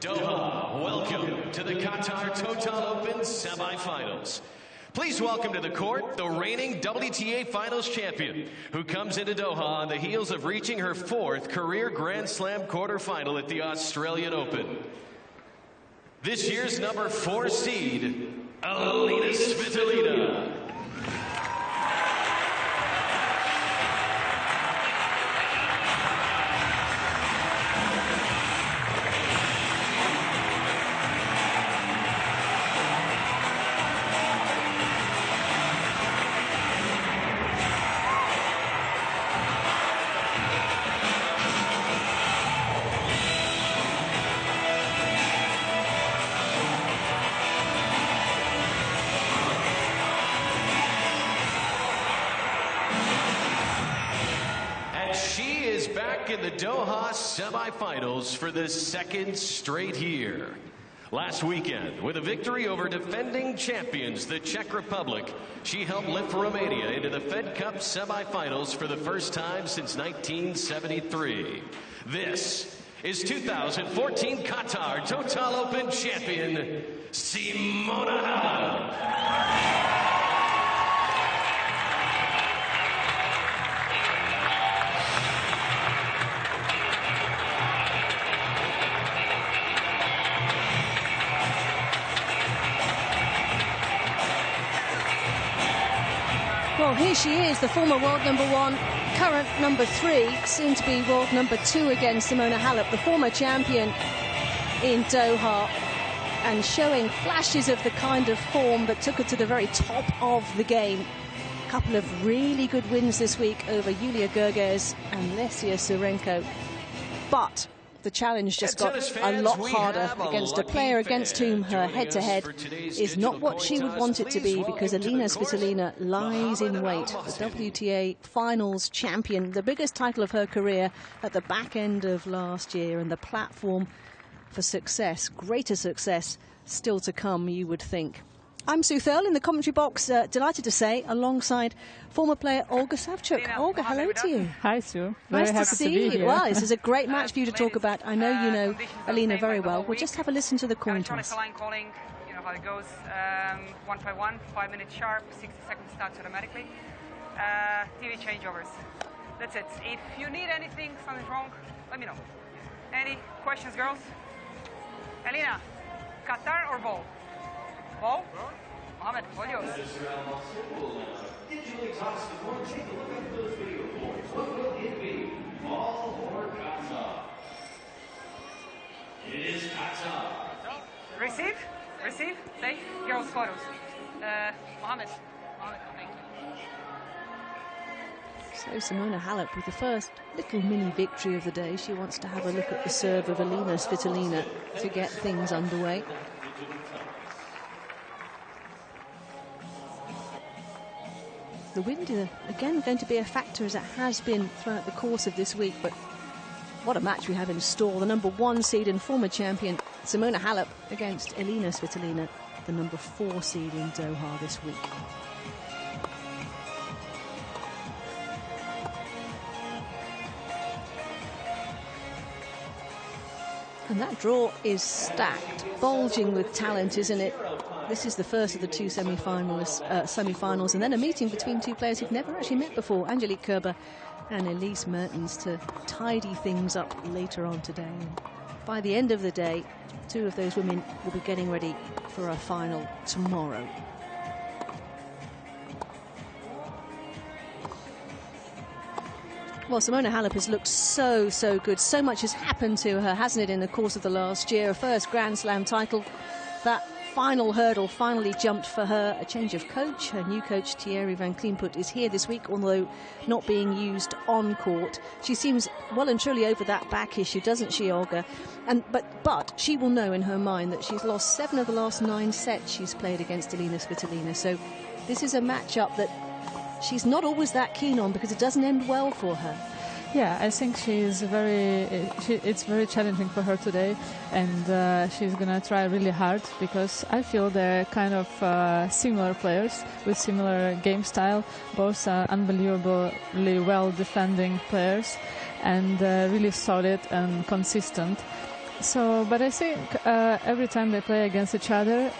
Doha, welcome to the Qatar Total Open semifinals. Please welcome to the court the reigning WTA Finals champion, who comes into Doha on the heels of reaching her 4th career Grand Slam quarterfinal at the Australian Open. This year's number 4 seed, Elina Svitolina. She is back in the Doha semifinals for the 2nd straight year. Last weekend, with a victory over defending champions, the Czech Republic, she helped lift Romania into the Fed Cup semifinals for the first time since 1973. This is 2014 Qatar Total Open champion, Simona Halep. Well, here she is, the former world #1, current number 3, soon to be world number 2 again, Simona Halep, the former champion in Doha, and showing flashes of the kind of form that took her to the very top of the game. A couple of really good wins this week over Yulia Gerges and Lesia Surenko. But the challenge just got a lot harder against a player against whom her head-to-head is not what she would want it to be, because Elina Svitolina lies in wait. The WTA Finals champion, the biggest title of her career at the back end of last year, and the platform for success, greater success, still to come, you would think. I'm Sue Thurl in the commentary box, delighted to say, alongside former player Olga Savchuk. Olga, hello to you. Hi, Sue. Nice to see you. Well, this is a great match for you to talk about. I know you know Elina very well. We'll just have a listen to the coin toss. Calling, you know how it goes. 1-5-1, 5 minutes sharp, 60 seconds starts automatically. TV changeovers. That's it. If you need anything, something's wrong, let me know. Any questions, girls? Elina, Qatar or ball? Ball? Mohamed, all yours. It is Qatar. Receive? Receive? Say, girls' photos. Mohamed, thank you. So Simona Halep with the first little mini victory of the day. She wants to have a look at the serve of Elina Svitolina to get things underway. The wind, again, going to be a factor, as it has been throughout the course of this week. But what a match we have in store. The number 1 seed and former champion Simona Halep against Elina Svitolina, the number 4 seed in Doha this week. And that draw is stacked, bulging with talent, isn't it? This is the first of the 2 semi-finals, and then a meeting between 2 players who've never actually met before, Angelique Kerber and Elise Mertens, to tidy things up later on today. And by the end of the day, 2 of those women will be getting ready for a final tomorrow. Well, Simona Halep has looked so good. So much has happened to her, hasn't it, in the course of the last year? Her first Grand Slam title. That final hurdle finally jumped for her. A change of coach. Her new coach, Thierry Van Kleinput, is here this week, although not being used on court. She seems well and truly over that back issue, doesn't she, Olga? But she will know in her mind that she's lost 7 of the last 9 sets she's played against Elina Svitolina. So this is a matchup that she's not always that keen on, because it doesn't end well for her. Yeah, I think it's very challenging for her today, and she's gonna try really hard, because I feel they're kind of similar players with similar game style. Both are unbelievably well defending players, and really solid and consistent. But I think every time they play against each other,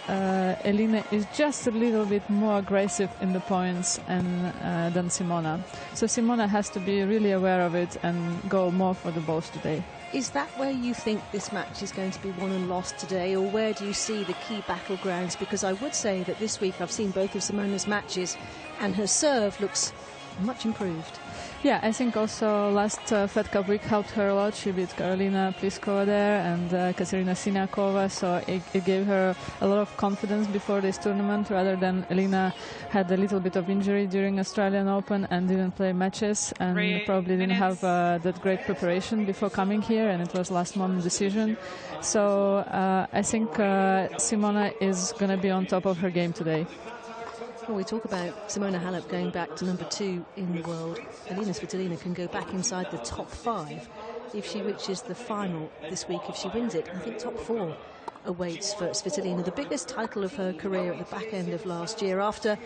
Elina is just a little bit more aggressive in the points than Simona. So Simona has to be really aware of it and go more for the balls today. Is that where you think this match is going to be won and lost today, or where do you see the key battlegrounds? Because I would say that this week I've seen both of Simona's matches and her serve looks much improved. Yeah, I think also last Fed Cup week helped her a lot. She beat Karolina Pliskova there and Katerina Siniakova, so it gave her a lot of confidence before this tournament, rather than Elina had a little bit of injury during Australian Open and didn't play matches and probably didn't have that great preparation before coming here, and it was last moment decision. So I think Simona is going to be on top of her game today. Well, we talk about Simona Halep going back to number 2 in the world. Elina Svitolina can go back inside the top 5 if she reaches the final this week. If she wins it, I think top 4 awaits for Svitolina, the biggest title of her career at the back end of last year, after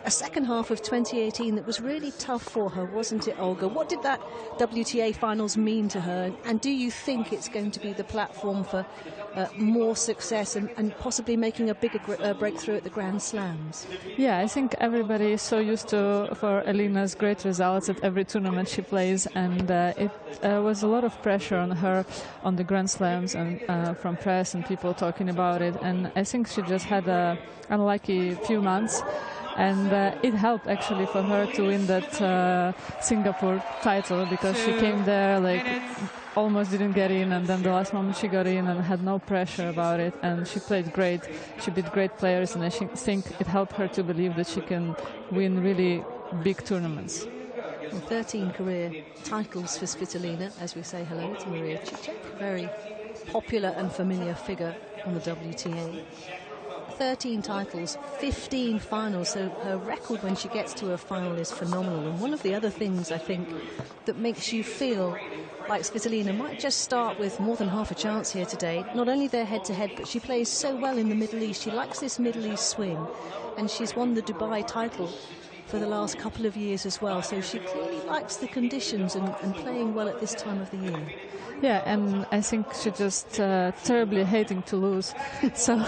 a second half of 2018 that was really tough for her, wasn't it, Olga? What did that WTA finals mean to her, and do you think it's going to be the platform for more success and possibly making a bigger breakthrough at the Grand Slams? Yeah, I think everybody is so used to for Elina's great results at every tournament she plays, and it was a lot of pressure on her on the Grand Slams and from press and people talking about it, and I think she just had a unlucky few months. And it helped actually for her to win that Singapore title, because she came there like almost didn't get in, and then the last moment she got in and had no pressure about it, and she played great. She beat great players, and I think it helped her to believe that she can win really big tournaments. 13 career titles for Svitolina, as we say hello to Maria Cicek, very popular and familiar figure on the WTA. 13 titles, 15 finals, so her record when she gets to a final is phenomenal. And one of the other things I think that makes you feel like Svitolina might just start with more than half a chance here today, not only their head-to-head, but she plays so well in the Middle East. She likes this Middle East swing, and she's won the Dubai title for the last couple of years as well, so she clearly likes the conditions and playing well at this time of the year. Yeah, and I think she's just terribly hating to lose. So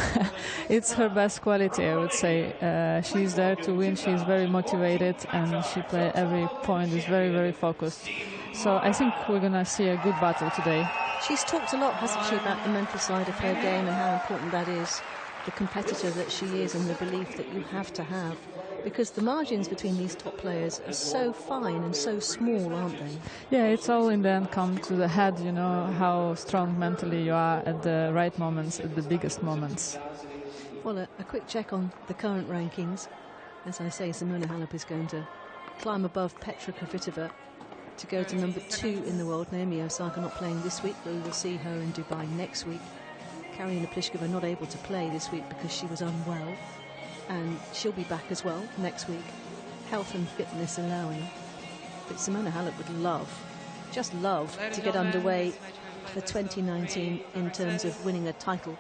it's her best quality, I would say. She's there to win. She's very motivated, and she plays every point is very, very focused. So I think we're going to see a good battle today. She's talked a lot, hasn't she, about the mental side of her game and how important that is, the competitor that she is, and the belief that you have to have. Because the margins between these top players are so fine and so small, aren't they? Yeah, it's all in the end come to the head, you know, how strong mentally you are at the right moments, at the biggest moments. Well, a quick check on the current rankings. As I say, Simona Halep is going to climb above Petra Kvitova to go to number 2 in the world. Naomi Osaka not playing this week, but we will see her in Dubai next week. Karolina Pliskova not able to play this week because she was unwell, and she'll be back as well next week, health and fitness allowing. But Simona Halep would just love to get underway for 2019 in terms of winning a title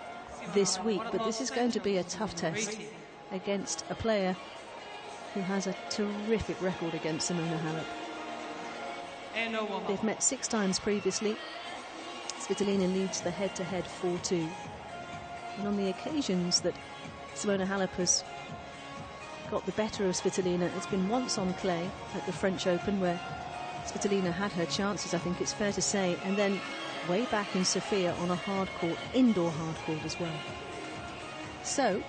this week. But this is going to be a tough test against a player who has a terrific record against Simona Halep. They've met 6 times previously. Svitolina leads the head-to-head 4-2. And on the occasions that Simona Halep has got the better of Svitolina, it's been once on clay at the French Open, where Svitolina had her chances, I think it's fair to say, and then way back in Sofia on a hard court, indoor hard court as well. So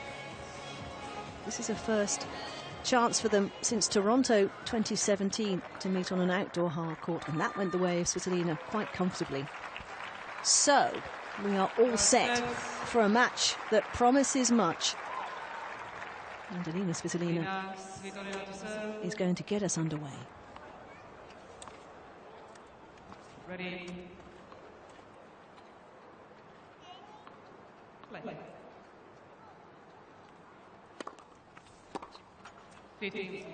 this is a first chance for them since Toronto 2017 to meet on an outdoor hard court, and that went the way of Svitolina quite comfortably. So we are all set for a match that promises much. And Elina Svitolina is going to get us underway. Ready. Play. 15.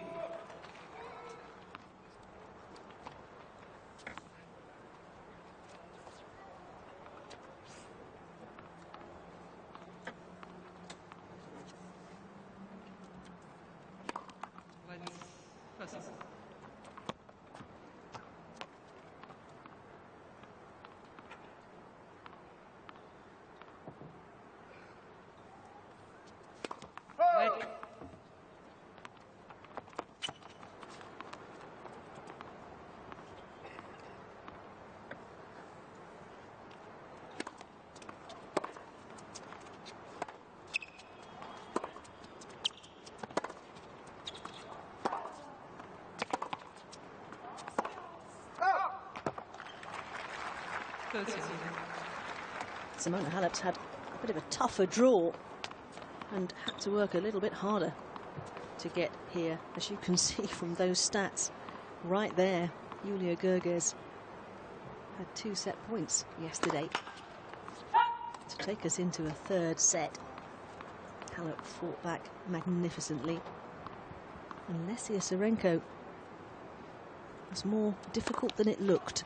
Simona Halep's had a bit of a tougher draw and had to work a little bit harder to get here, as you can see from those stats right there. Julia Gerges had 2 set points yesterday to take us into a 3rd set. Halep fought back magnificently, and Lesia Serenko was more difficult than it looked.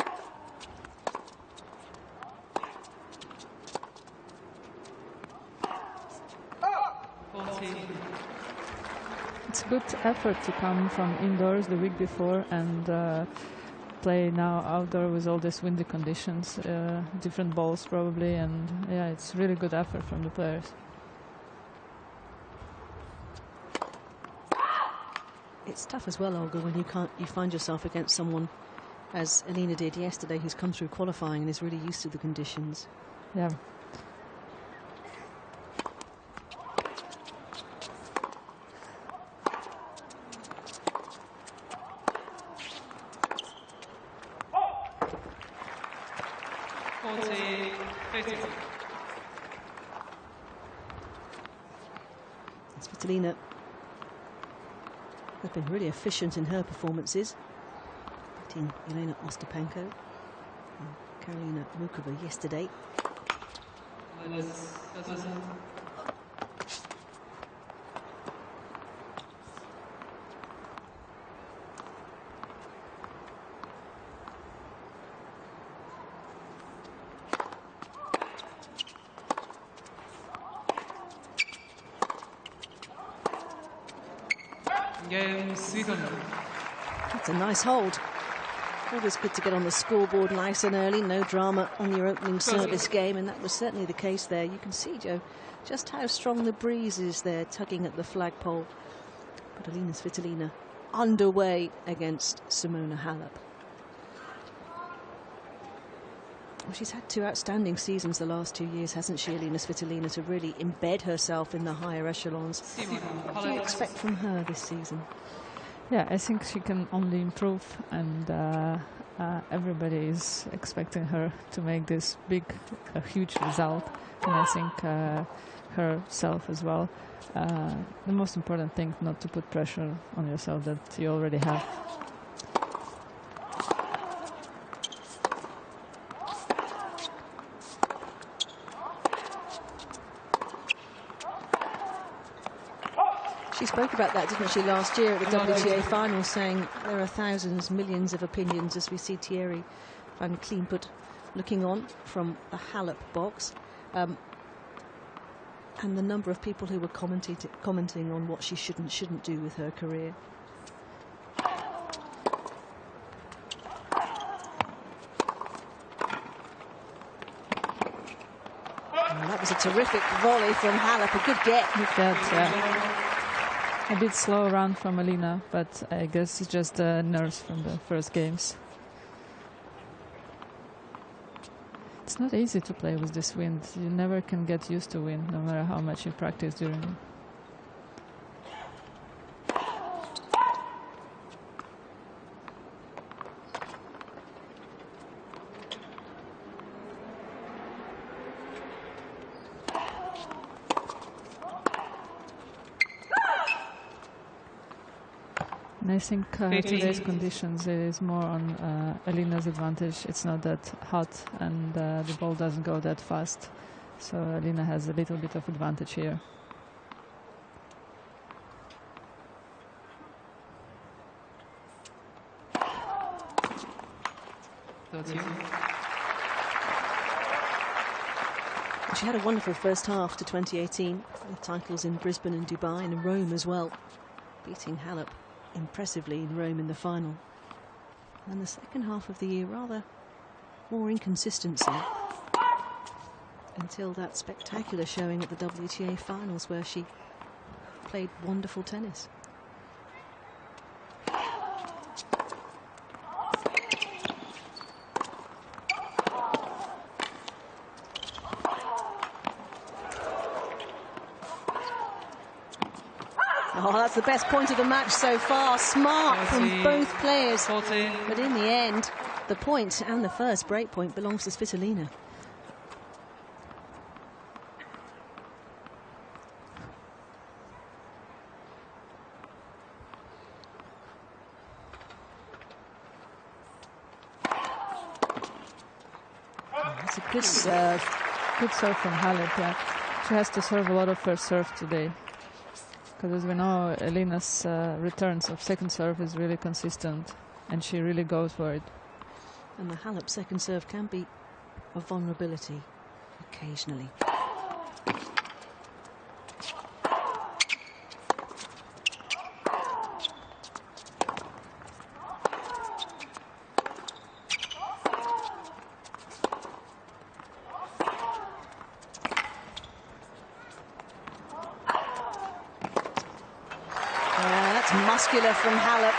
It's a good effort to come from indoors the week before and play now outdoor with all these windy conditions, different balls probably, and yeah, it's really good effort from the players. It's tough as well, Olga, when you find yourself against someone, as Elina did yesterday, who's come through qualifying and is really used to the conditions. Yeah. Svitolina has been really efficient in her performances, beating Elena Ostapenko and Karolina Mukova yesterday. That's a nice hold. Always good to get on the scoreboard nice and early, no drama on your opening service game, and that was certainly the case there. You can see, Joe, just how strong the breeze is there, tugging at the flagpole. But Elina Svitolina underway against Simona Halep. Well, she's had 2 outstanding seasons the last 2 years, hasn't she, Elina Svitolina, to really embed herself in the higher echelons. What do you expect from her this season? Yeah, I think she can only improve, and everybody is expecting her to make this huge result, and I think herself as well. The most important thing, not to put pressure on yourself that you already have. She spoke about that, didn't she, last year at the WTA finals, saying there are thousands, millions of opinions, as we see Thierry van Kliempert looking on from the Halep box, and the number of people who were commenting on what she shouldn't do with her career. And that was a terrific volley from Halep, a good get. Good get, yeah. A bit slow run from Elina, but I guess it's just nerves from the first games. It's not easy to play with this wind. You never can get used to wind, no matter how much you practice during it. And I think today's conditions, it is more on Elina's advantage. It's not that hot, and the ball doesn't go that fast. So Elina has a little bit of advantage here. She had a wonderful first half to 2018, with titles in Brisbane and Dubai and in Rome as well, beating Halep impressively in Rome in the final. And the second half of the year, rather more inconsistency, until that spectacular showing at the WTA finals, where she played wonderful tennis. Oh, that's the best point of the match so far. Smart from both players. But in the end, The point and the first break point belongs to Svitolina. That's a good serve. Good serve from Halep, yeah. She has to serve a lot of first serve today. Because as we know, Elina's returns of second serve is really consistent. And she really goes for it. And the Halep second serve can be a vulnerability occasionally. That's muscular from Halep.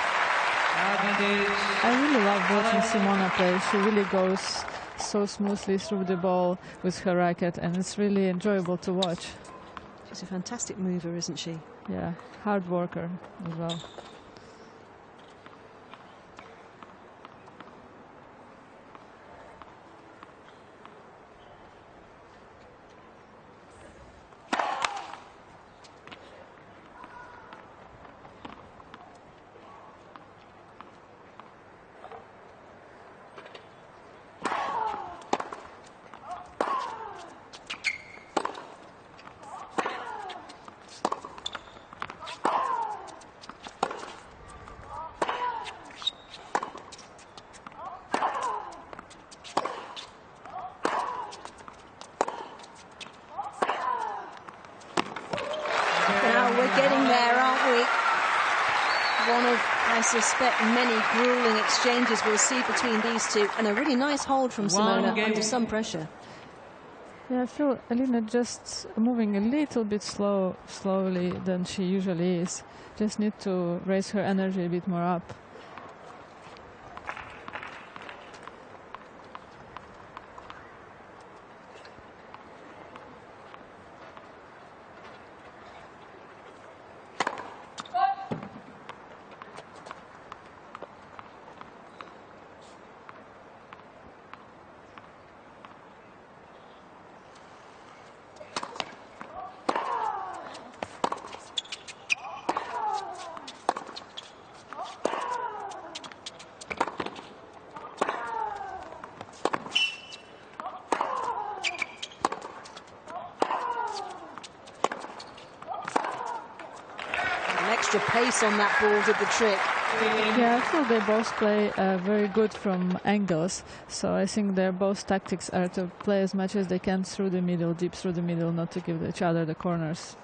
I really love watching Simona play. She really goes so smoothly through the ball with her racket, and it's really enjoyable to watch. She's a fantastic mover, isn't she? Yeah, hard worker as well. We're getting there, aren't we? One of, I suspect, many grueling exchanges we'll see between these two. And a really nice hold from Simona under some pressure. Yeah, I feel Elina just moving a little bit slowly than she usually is. Just need to raise her energy a bit more up. Extra pace on that ball did the trick. Yeah, I feel they both play very good from angles. So I think their both tactics are to play as much as they can through the middle, deep through the middle, not to give each other the corners.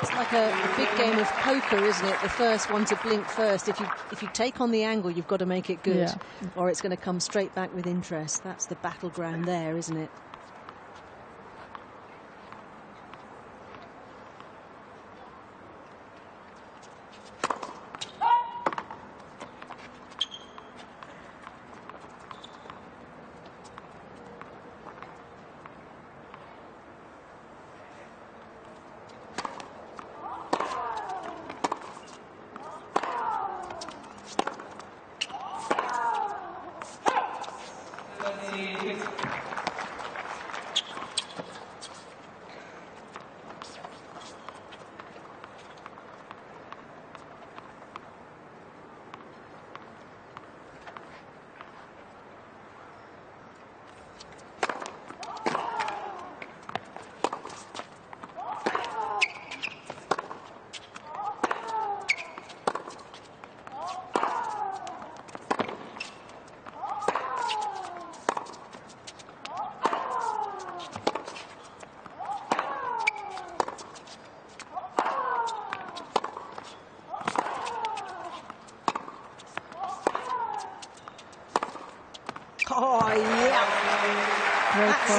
It's like a big game of poker, isn't it? The first one to blink first. If you take on the angle, you've got to make it good, yeah, or it's going to come straight back with interest. That's the battleground there, isn't it?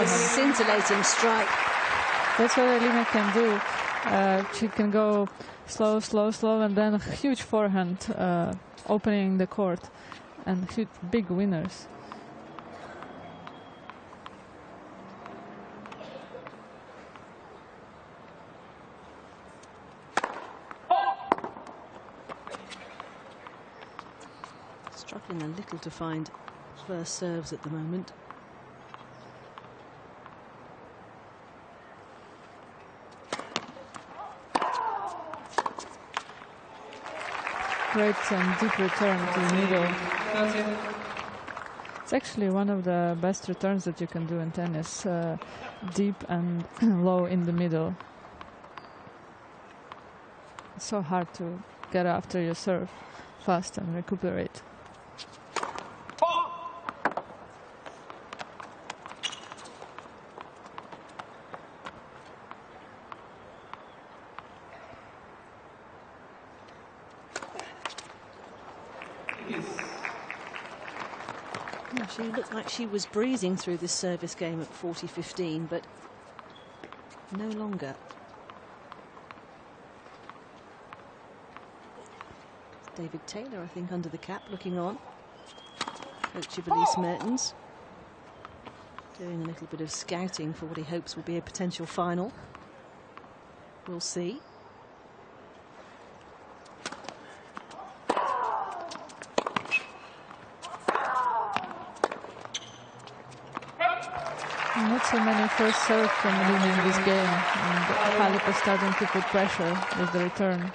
scintillating strike. That's what Elina can do. She can go slow, slow, slow, and then a huge forehand opening the court, and huge, big winners. Struggling a little to find first serves at the moment. Great and deep return to the middle. It's actually one of the best returns that you can do in tennis, deep and low in the middle. It's so hard to get after your serve fast and recuperate. She looked like she was breezing through this service game at 40-15, but no longer. David Taylor, I think, under the cap, looking on. Coach of Elise Mertens, doing a little bit of scouting for what he hopes will be a potential final. We'll see. Not so many first serve from Elina in this game, and Halep is starting to put pressure with the return.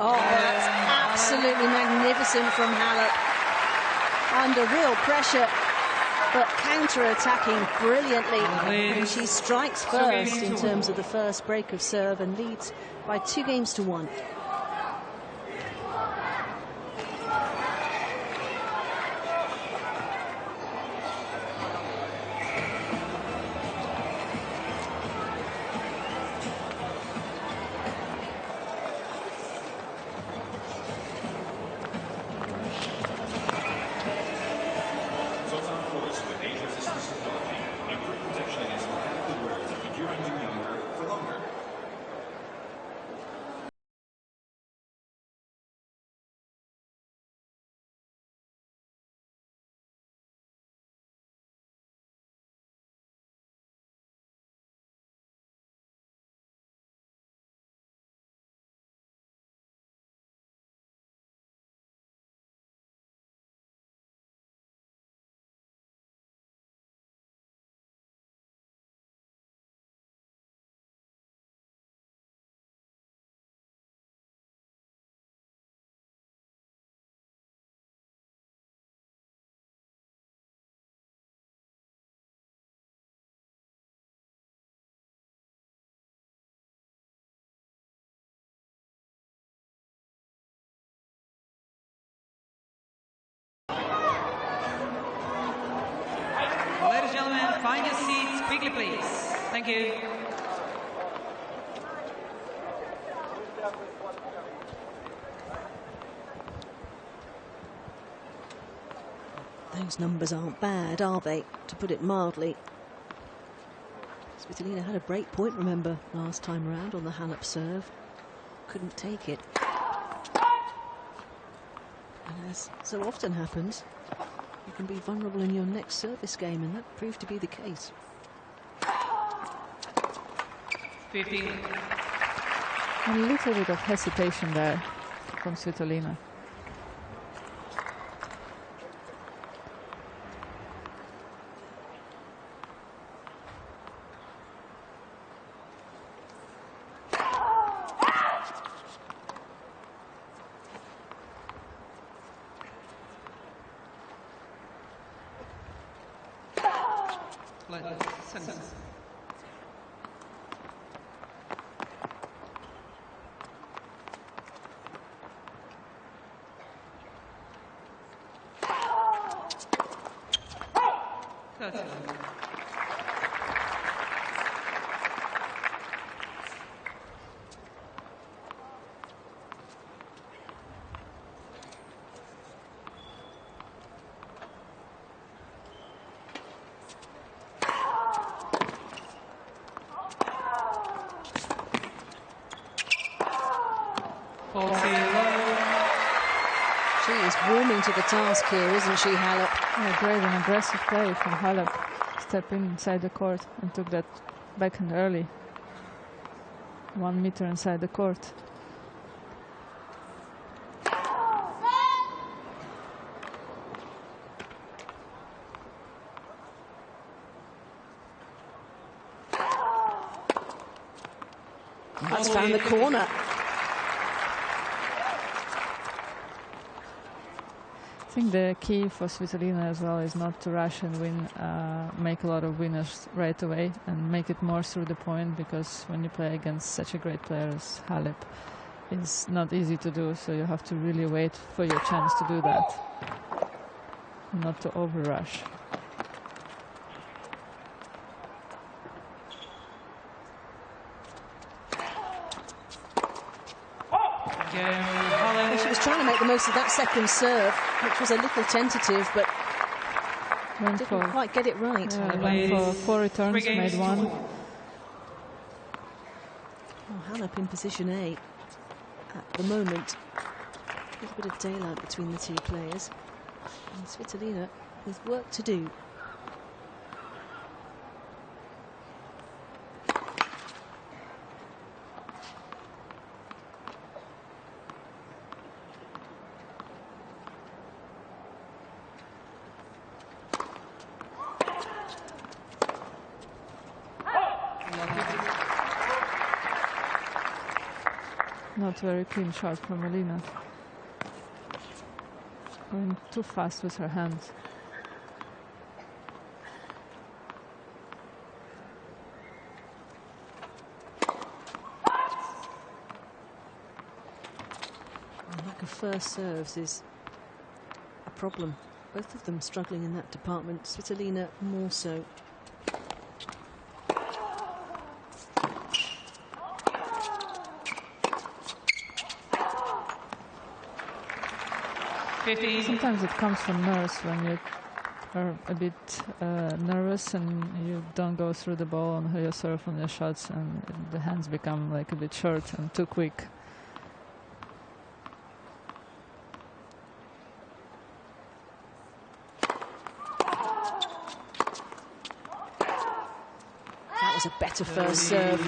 Oh, that's absolutely magnificent from Halep. Under real pressure, but counter-attacking brilliantly. And she strikes first in terms of the first break of serve and leads by 2-1. Ladies and gentlemen, find your seats quickly, please. Thank you. Those numbers aren't bad, are they? To put it mildly. Svitolina had a break point, remember, last time around on the Halep serve. Couldn't take it. And as so often happens, you can be vulnerable in your next service game, and that proved to be the case. 15. A little bit of hesitation there from Svitolina. Split. Sentence. She is warming to the task here, isn't she, Halep? Yeah, great and aggressive play from Halep. Step inside the court and took that backhand early. 1 meter inside the court. That's found the corner. I think the key for Svitolina as well is not to rush and win, make a lot of winners right away and make it more through the point, because when you play against such a great player as Halep, it's not easy to do, so you have to really wait for your chance to do that, not to over rush. She was trying to make the most of that second serve, which was a little tentative, but didn't quite get it right. Went for 4 returns, made 1. Oh, Halep in position A at the moment. A little bit of daylight between the two players. And Svitolina has work to do. Not very clean shot from Elina. Going too fast with her hands. The lack of first serves is a problem. Both of them struggling in that department. Svitolina more so. Sometimes it comes from nerves when you are a bit nervous and you don't go through the ball on your serve on your shots, and the hands become like a bit short and too quick. That was a better first serve.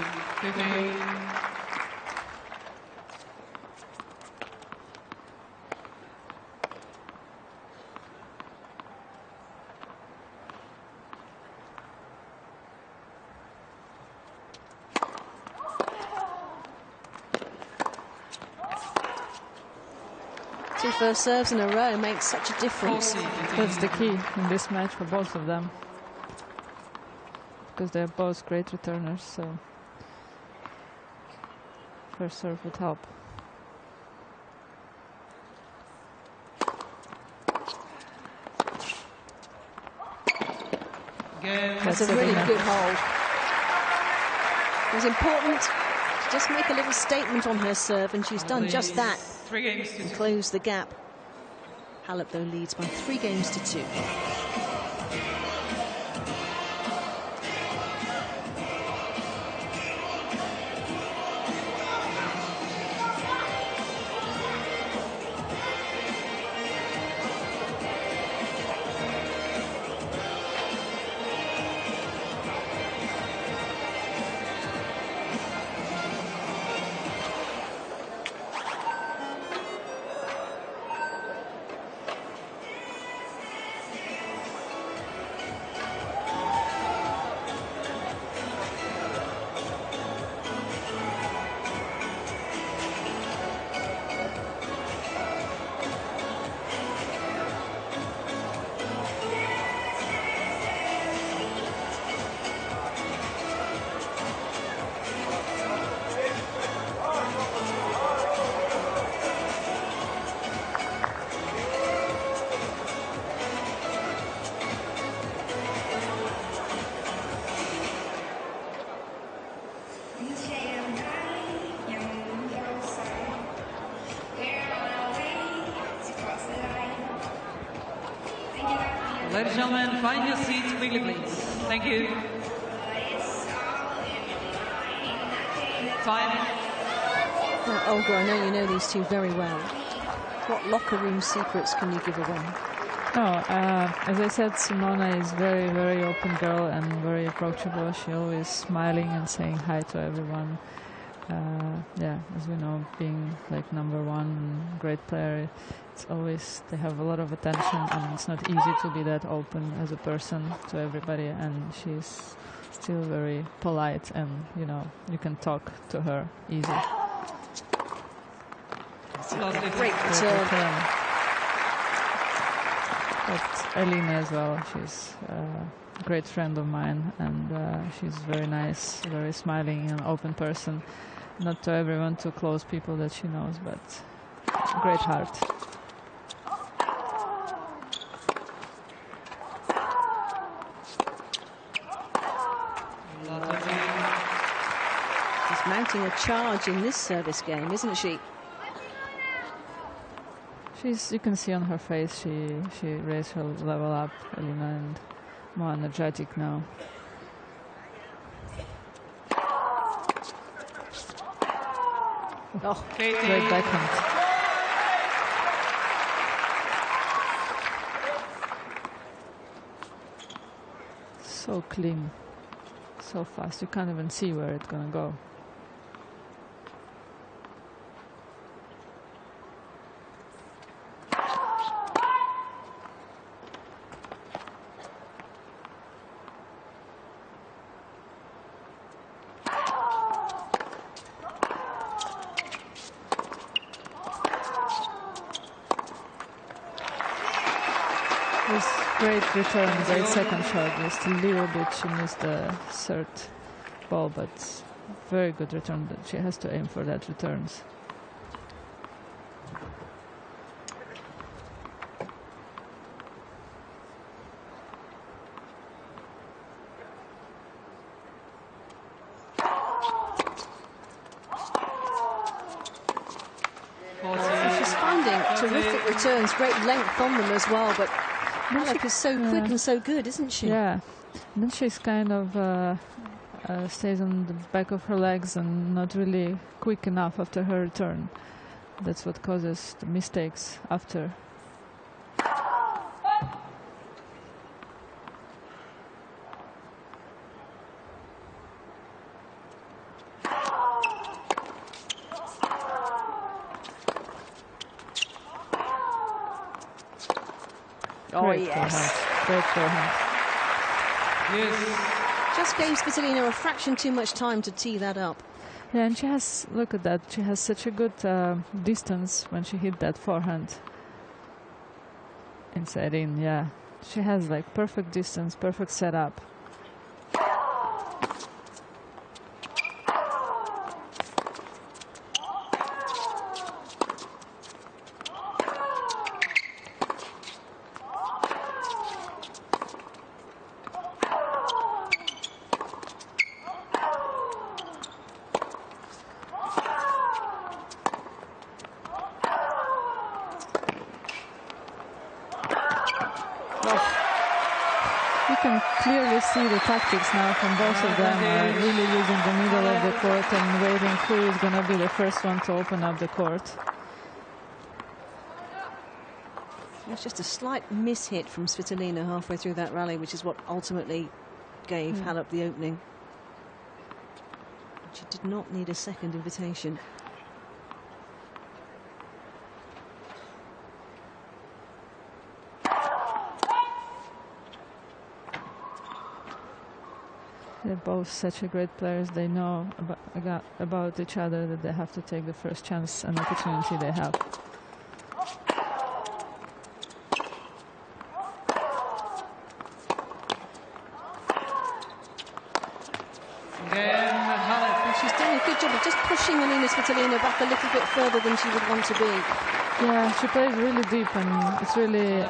Two first serves in a row makes such a difference. That's the key in this match for both of them, because they're both great returners, so first serve would help. That's a really good hold. It was important to just make a little statement on her serve, and she's done just that. 3 games to And close the gap. Halep, though, leads by 3 games to 2. Ladies and gentlemen, find your seats quickly, please. Thank you. Time. Now, Olga, I know you know these two very well. What locker room secrets can you give away? No, as I said, Simona is very, very open girl and very approachable. She always smiling and saying hi to everyone. Yeah, as we know, being like #1 great player, it's always, they have a lot of attention, and it's not easy to be that open as a person to everybody. And she's still very polite, and you know, you can talk to her easy. Great return. But Elina as well, she's a great friend of mine, and she's very nice, very smiling and open person. Not to everyone, to close people that she knows, but great heart. She's mounting a charge in this service game, isn't she? You can see on her face, she raised her level up, Elina, and more energetic now. Oh, great backhand. So clean, so fast, you can't even see where it's gonna go. Great return, great second shot. Just a little bit she missed the third ball, but very good return. She has to aim for that returns. She's finding terrific returns, great length on them as well, but Halep is so quick and so good, isn't she? Yeah. And then she's kind of stays on the back of her legs and not really quick enough after her return. That's what causes the mistakes after. Oh, Great yes. forehand. Great forehand. Yes. Just gave Svitolina a fraction too much time to tee that up. Yeah, and she has, look at that, she has such a good distance when she hit that forehand. Inside in, yeah. She has like perfect distance, perfect setup. You can clearly see the tactics now from both of them, really using the middle of the court and waiting who is going to be the first one to open up the court. It's just a slight mishit from Svitolina halfway through that rally, which is what ultimately gave Halep the opening. She did not need a second invitation. They're both such a great players. They know about each other, that they have to take the first chance and opportunity they have. She's doing a good job of just pushing Elina Svitolina back a little bit further than she would want to be. Yeah, she plays really deep, and it's really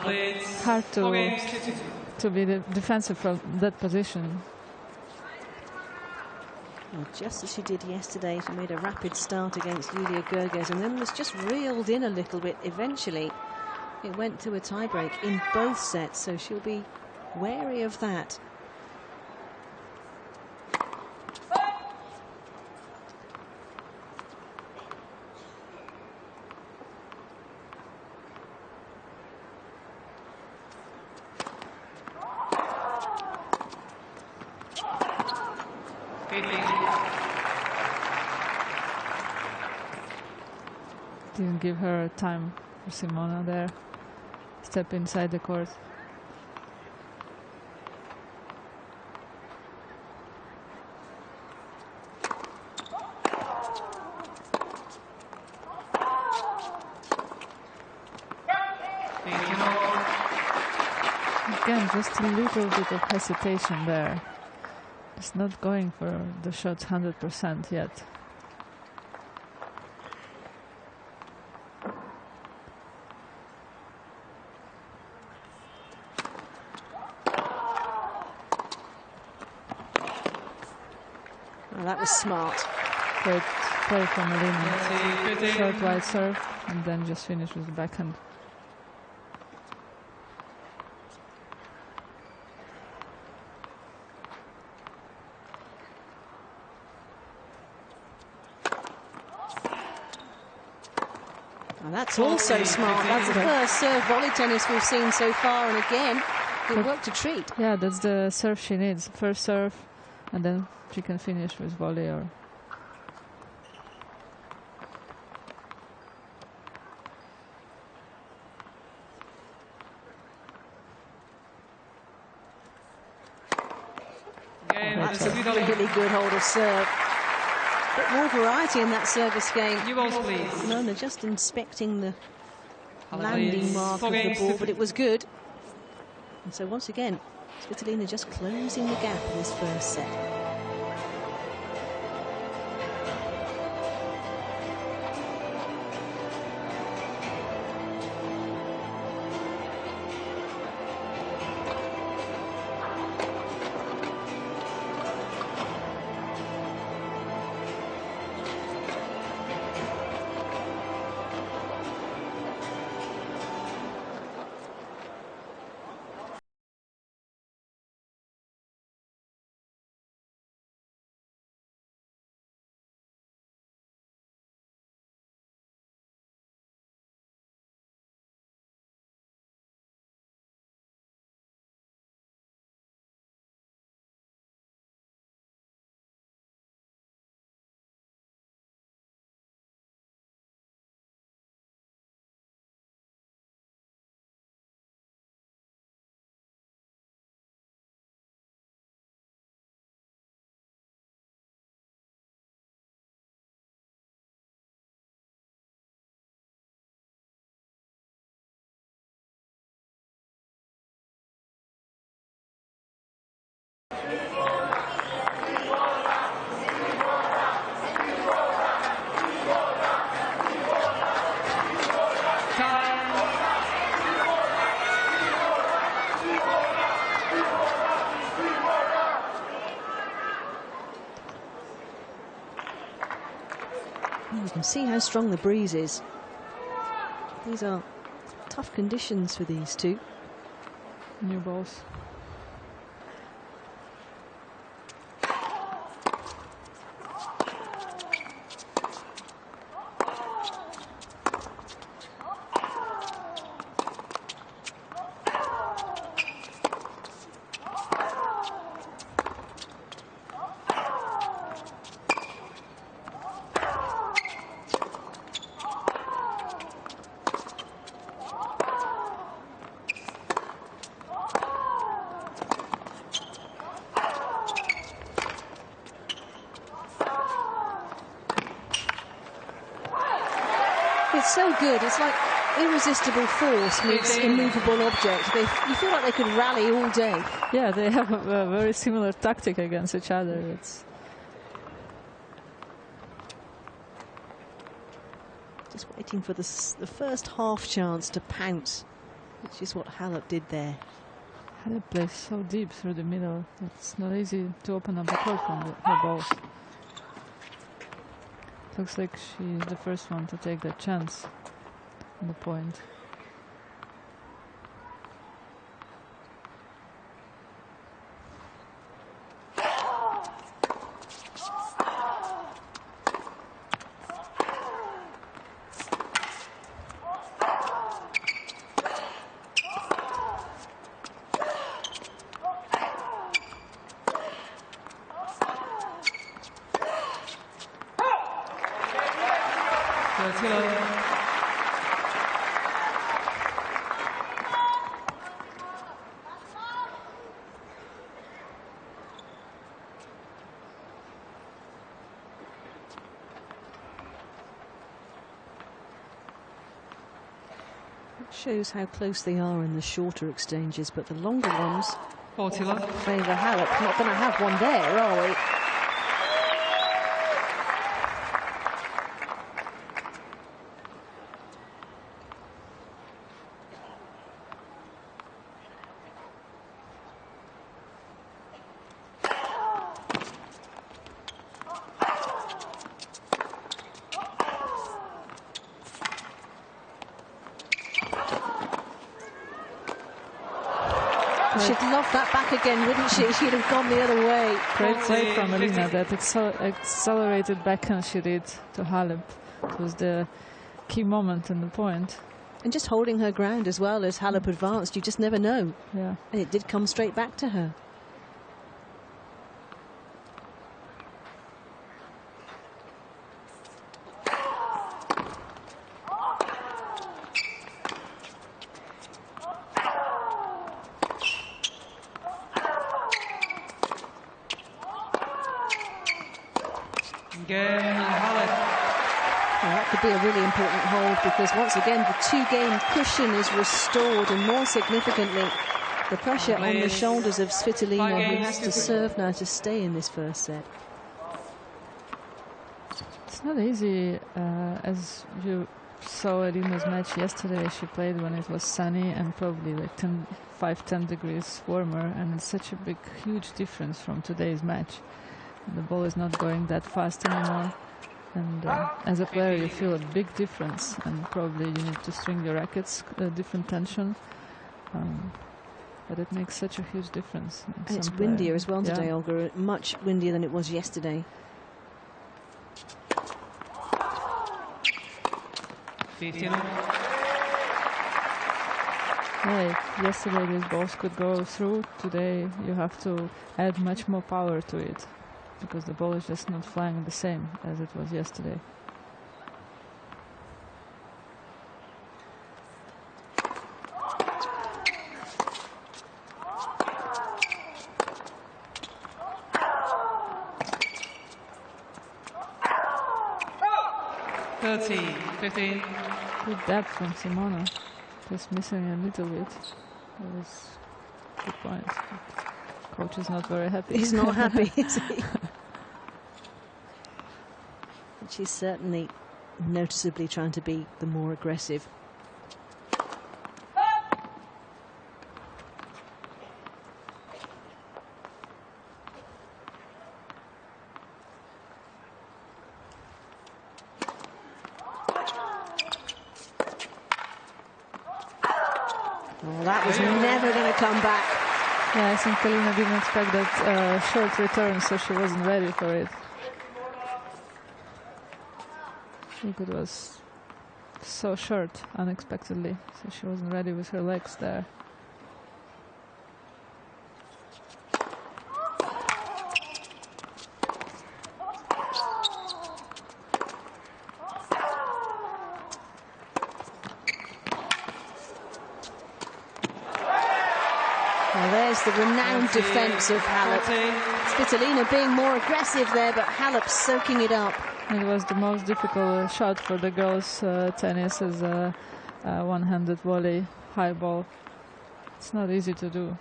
hard to be defensive from that position. Well, just as she did yesterday, she made a rapid start against Julia Gerges and then was just reeled in a little bit. Eventually, it went to a tiebreak in both sets, so she'll be wary of that. Didn't give her time for Simona there. Step inside the court. Again, just a little bit of hesitation there. It's not going for the shots 100% yet. Oh, that was smart. Great play from Elina. Short wide serve and then just finish with the backhand. And that's also smart. That's the first serve volley tennis we've seen so far, and again, it worked a treat. Yeah, that's the serve she needs. First serve, and then she can finish with volley or... That's a really good hold of serve. A bit more variety in that service game. You both, please. Simona just inspecting the Halep, landing please. mark of the ball, but it was good. And so once again, Svitolina just closing the gap in this first set. You can see how strong the breeze is. These are tough conditions for these two. New balls. It's so good. It's like irresistible force meets immovable object. You feel like they could rally all day. Yeah, they have a very similar tactic against each other. It's just waiting for the first half chance to pounce, which is what Halep did there. Halep plays so deep through the middle. It's not easy to open up the court from her balls. Looks like she's the first one to take that chance on the point. 30 love. Shows how close they are in the shorter exchanges, but the longer ones 40 love. favour Halep. Not going to have one there, are we? She'd love that back again, wouldn't she? She'd have gone the other way. Great play from Elina, that accelerated backhand she did to Halep. It was the key moment in the point. And just holding her ground as well as Halep advanced, you just never know. Yeah. And it did come straight back to her. Again, Halep. Well, that could be a really important hold, because once again the two-game cushion is restored, and more significantly the pressure on the shoulders of Svitolina, who has to serve now to stay in this first set. It's not easy, as you saw Elina's match yesterday. She played when it was sunny and probably like 5-10 degrees warmer, and it's such a big, huge difference from today's match. The ball is not going that fast anymore, and as a player you feel a big difference, and probably you need to string your rackets different tension, but it makes such a huge difference. And it's windier as well today, Olga, much windier than it was yesterday. 15. Hey, yesterday these balls could go through. Today you have to add much more power to it, because the ball is just not flying the same as it was yesterday. Thirty, 15. Good depth from Simona, just missing a little bit. That was a good point. Coach is not very happy. He's not happy, is he? But she's certainly noticeably trying to be the more aggressive. Oh, that was never going to come back. Yeah, I think Elina didn't expect that short return, so she wasn't ready for it. I think it was so short unexpectedly, so she wasn't ready with her legs there. Well, there's the renowned defence of Halep. Svitolina being more aggressive there, but Halep soaking it up. It was the most difficult shot for the girls' tennis, as a one-handed volley, high ball. It's not easy to do.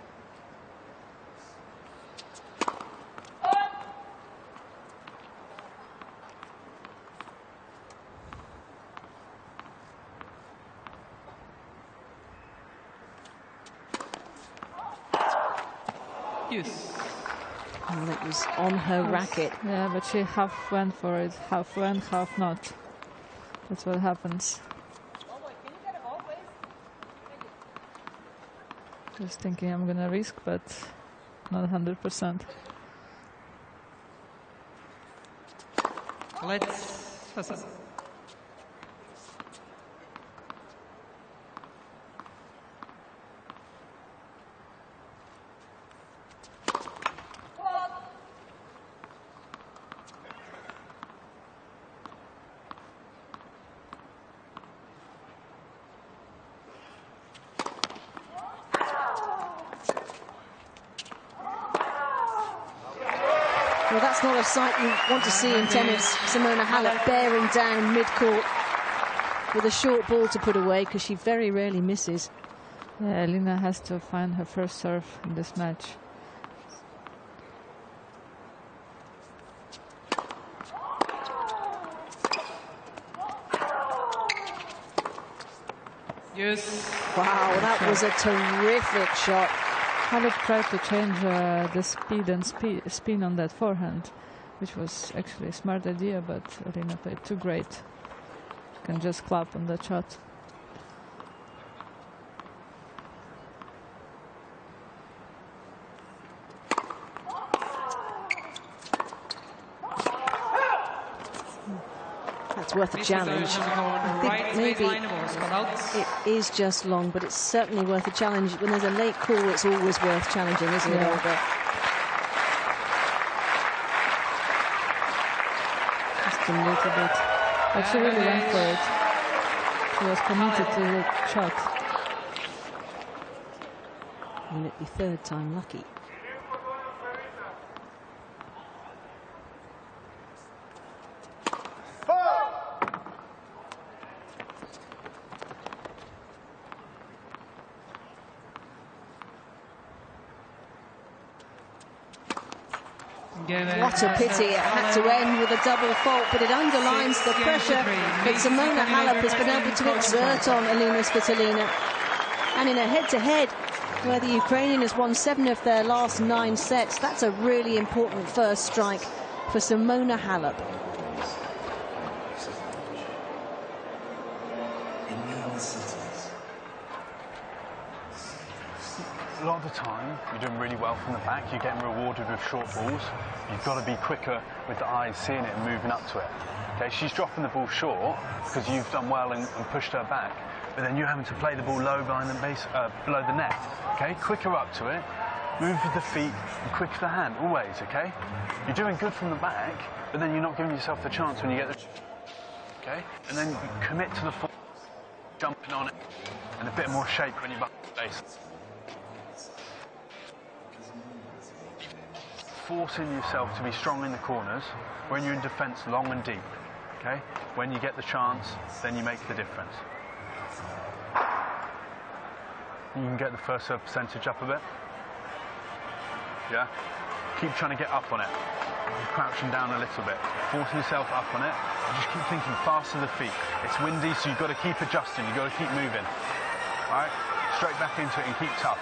Yes. Well, it was on her racket. Yeah, but she half went for it, half went, half not. That's what happens. Just thinking I'm gonna risk, but not 100%. Let's Well, that's not a sight you want to see in tennis. Simona Halep bearing down mid-court with a short ball to put away, because she very rarely misses. Yeah, Elina has to find her first serve in this match. Yes. Wow, that was a terrific shot. Halep tried to change the speed and spin on that forehand, which was actually a smart idea, but Elina played too great. Can just clap on that shot. That's worth a challenge. I think maybe it is just long, but it's certainly worth a challenge. When there's a late call, it's always worth challenging, isn't it, Olga? Just a little bit. But she really went for it. She was committed to the shot. Will it be third time lucky? What a pity it had to end with a double fault, but it underlines the pressure that Simona Halep has been able to exert on Elina Svitolina. And in a head-to-head, where the Ukrainian has won 7 of their last 9 sets, that's a really important first strike for Simona Halep. A lot of the time, you're doing really well from the back, you're getting rewarded with short balls. You've got to be quicker with the eyes, seeing it and moving up to it. Okay, she's dropping the ball short because you've done well and pushed her back, but then you're having to play the ball low behind the base, below the net. Okay, quicker up to it, move with the feet and quick with the hand, always, okay? You're doing good from the back, but then you're not giving yourself the chance when you get the... Okay, and then you commit to the full, jumping on it, and a bit more shape when you're behind the base. Forcing yourself to be strong in the corners when you're in defence long and deep, okay? When you get the chance, then you make the difference. You can get the first serve percentage up a bit. Yeah? Keep trying to get up on it. Crouching down a little bit. Forcing yourself up on it. And just keep thinking faster the feet. It's windy, so you've got to keep adjusting. You've got to keep moving. All right? Straight back into it and keep tough.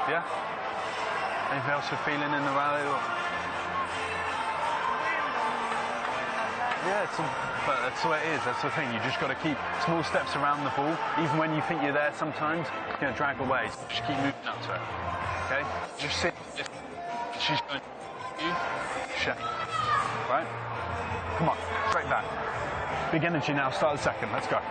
Yeah? Anything else you're feeling in the rally? Yeah, but that's the way it is. That's the thing. You just got to keep small steps around the ball. Even when you think you're there sometimes, you're going to drag away. Just keep moving up to it. Okay? Just sit. She's going to you. Shake. Right? Come on. Straight back. Big energy now. Start the second. Let's go.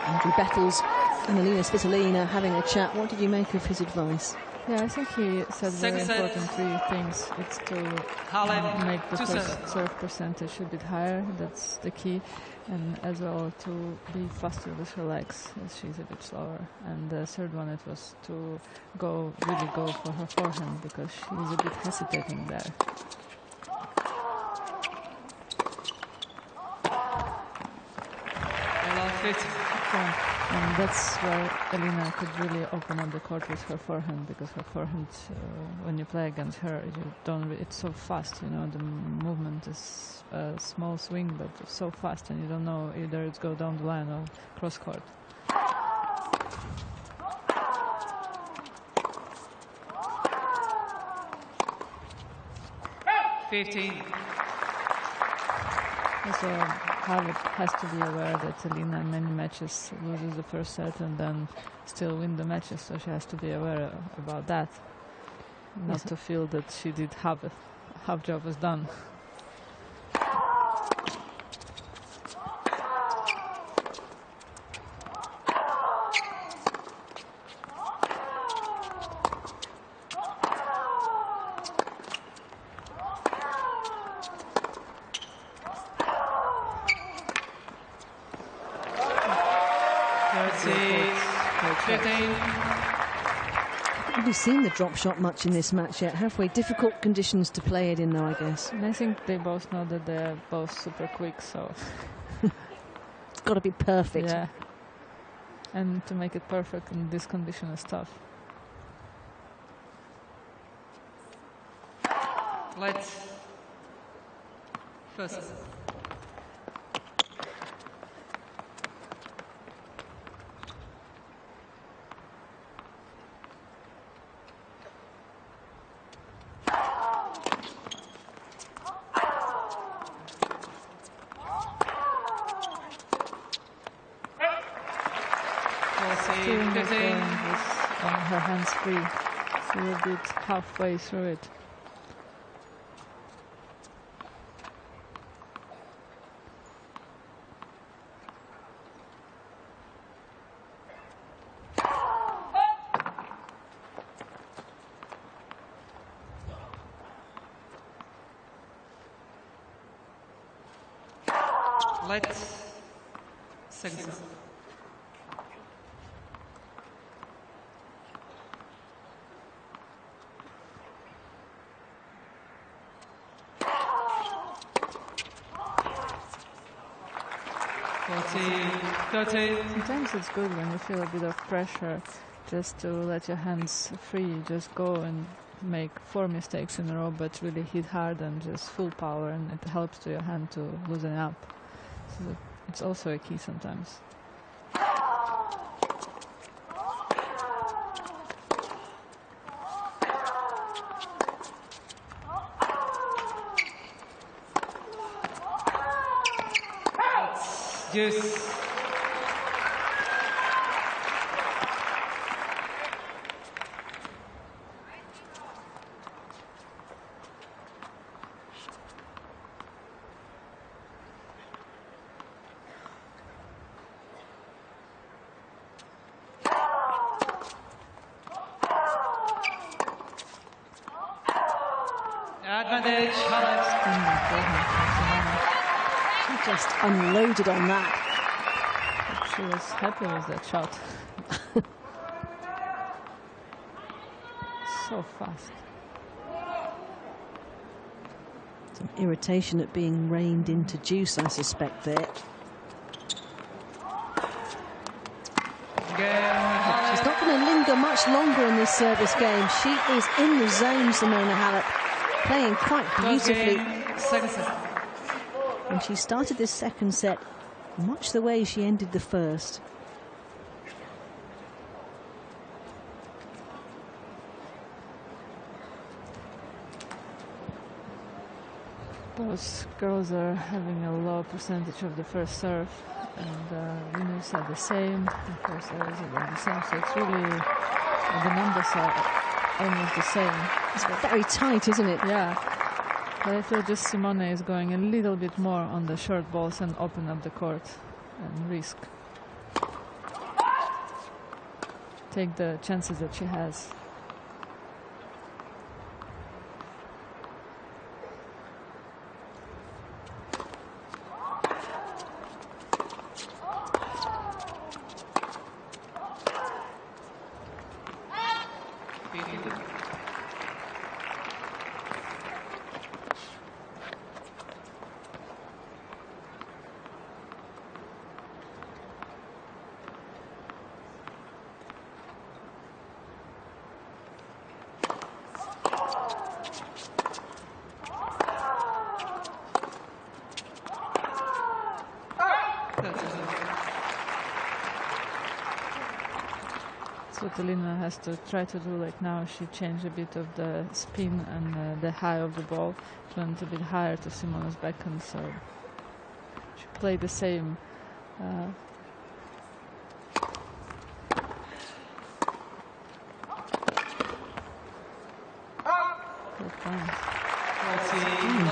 Andrew Bettles and Elina Svitolina having a chat. What did you make of his advice? Yeah, I think he said very important 3 things. It's to make the first serve percentage a bit higher. That's the key. And as well to be faster with her legs, as she's a bit slower. And the third one, it was to really go for her forehand, because she's a bit hesitating there. And that's where Elina could really open up the court with her forehand, because her forehand, when you play against her, you don't. It's so fast, you know. The movement is a small swing, but it's so fast, and you don't know either it's go down the line or cross court. 15. So Halep has to be aware that Elina in many matches loses the first set and then still win the matches, so she has to be aware about that. Not to feel that she did half job was done. 15. Haven't really seen the drop shot much in this match yet, have we? Difficult conditions to play it in, though, I guess. And I think they both know that they're both super quick, so It's got to be perfect. yeah. And to make it perfect in this condition is tough. Let's first. During this game was on her hands free. She will be halfway through it. Let's second. Sometimes it's good when you feel a bit of pressure just to let your hands free, just go and make 4 mistakes in a row, but really hit hard and just full power, and it helps to your hand to loosen up. So it's also a key sometimes. Yes. Advantage, Halep. She just unloaded on that. She was happy with that shot. So fast. Some irritation at being reined into juice, I suspect, there. She's not going to linger much longer in this service game. She is in the zone, Simona Halep, playing quite beautifully. Second set. And she started this second set much the way she ended the first. Both girls are having a low percentage of the first serve, and winners are the same. The first serves are the same, so it's really the numbers are almost the same. It's very tight, isn't it? Yeah, but I feel just Simona is going a little bit more on the short balls and open up the court and risk. Take the chances that she has. Svitolina has to try to do like now. She changed a bit of the spin and the high of the ball. She went a bit higher to Simona's backhand, so she played the same.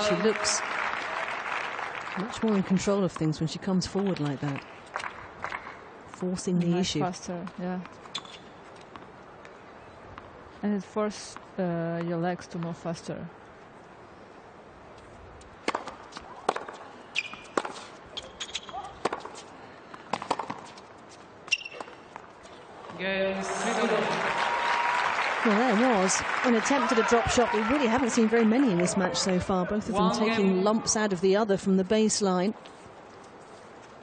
She looks much more in control of things when she comes forward like that, forcing the issue. Faster, yeah. And it forces your legs to move faster. against Svitolina. Well, there was an attempt at a drop shot. We really haven't seen very many in this match so far, both of them taking lumps out of the other from the baseline.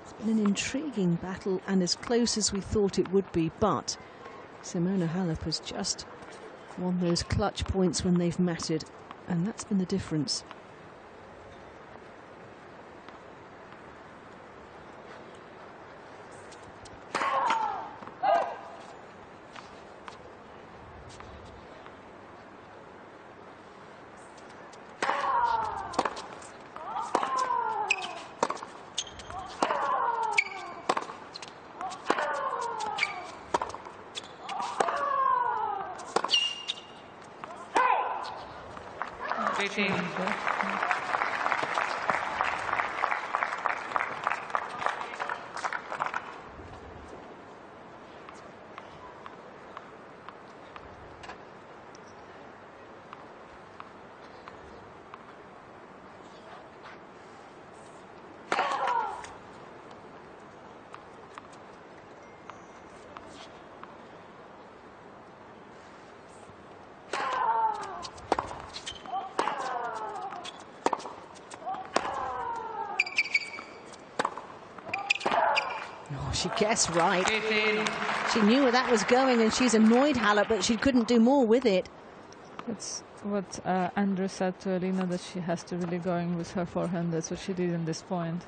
It's been an intriguing battle and as close as we thought it would be, but Simona Halep has just won those clutch points when they've mattered, and that's been the difference. She guessed right. She knew where that was going, and she's annoyed Halep, but she couldn't do more with it. That's what Andrew said to Elina, that she has to really go in with her forehand. That's what she did in this point.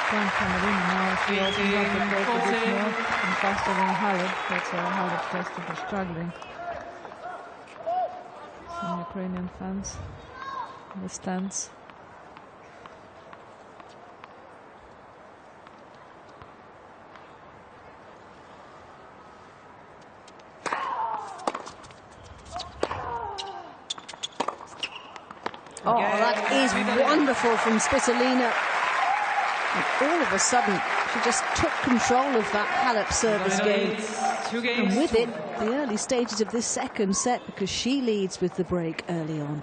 Point from Elina now. She opens up the court a bit more and faster than Halep. That's why Halep just to be struggling. Some Ukrainian fans in the stands. Oh, that is wonderful from Svitolina. And all of a sudden, she just took control of that Halep service game. And with it, the early stages of this second set, because she leads with the break early on.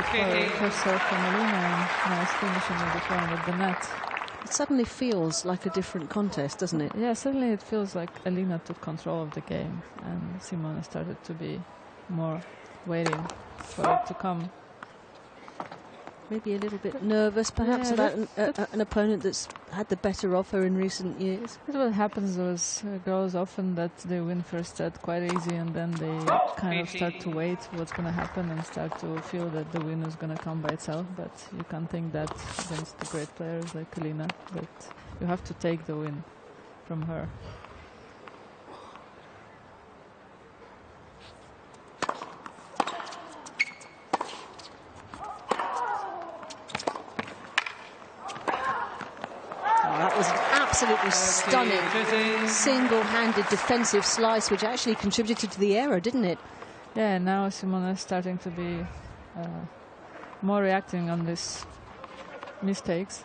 first serve from Elina, and nice finishing of the forehand at the net. It suddenly feels like a different contest, doesn't it? Yeah, suddenly it feels like Elina took control of the game, and Simona started to be more waiting for it to come. Maybe a little bit nervous, perhaps, about an opponent that's had the better of her in recent years. That's what happens to those girls often, that they win first set quite easy, and then they kind of start to wait what's going to happen and start to feel that the win is going to come by itself. But you can't think that against the great players like Elina, but you have to take the win from her. That was an absolutely stunning single-handed defensive slice, which actually contributed to the error, didn't it? Yeah, now Simona is starting to be more reacting on these mistakes.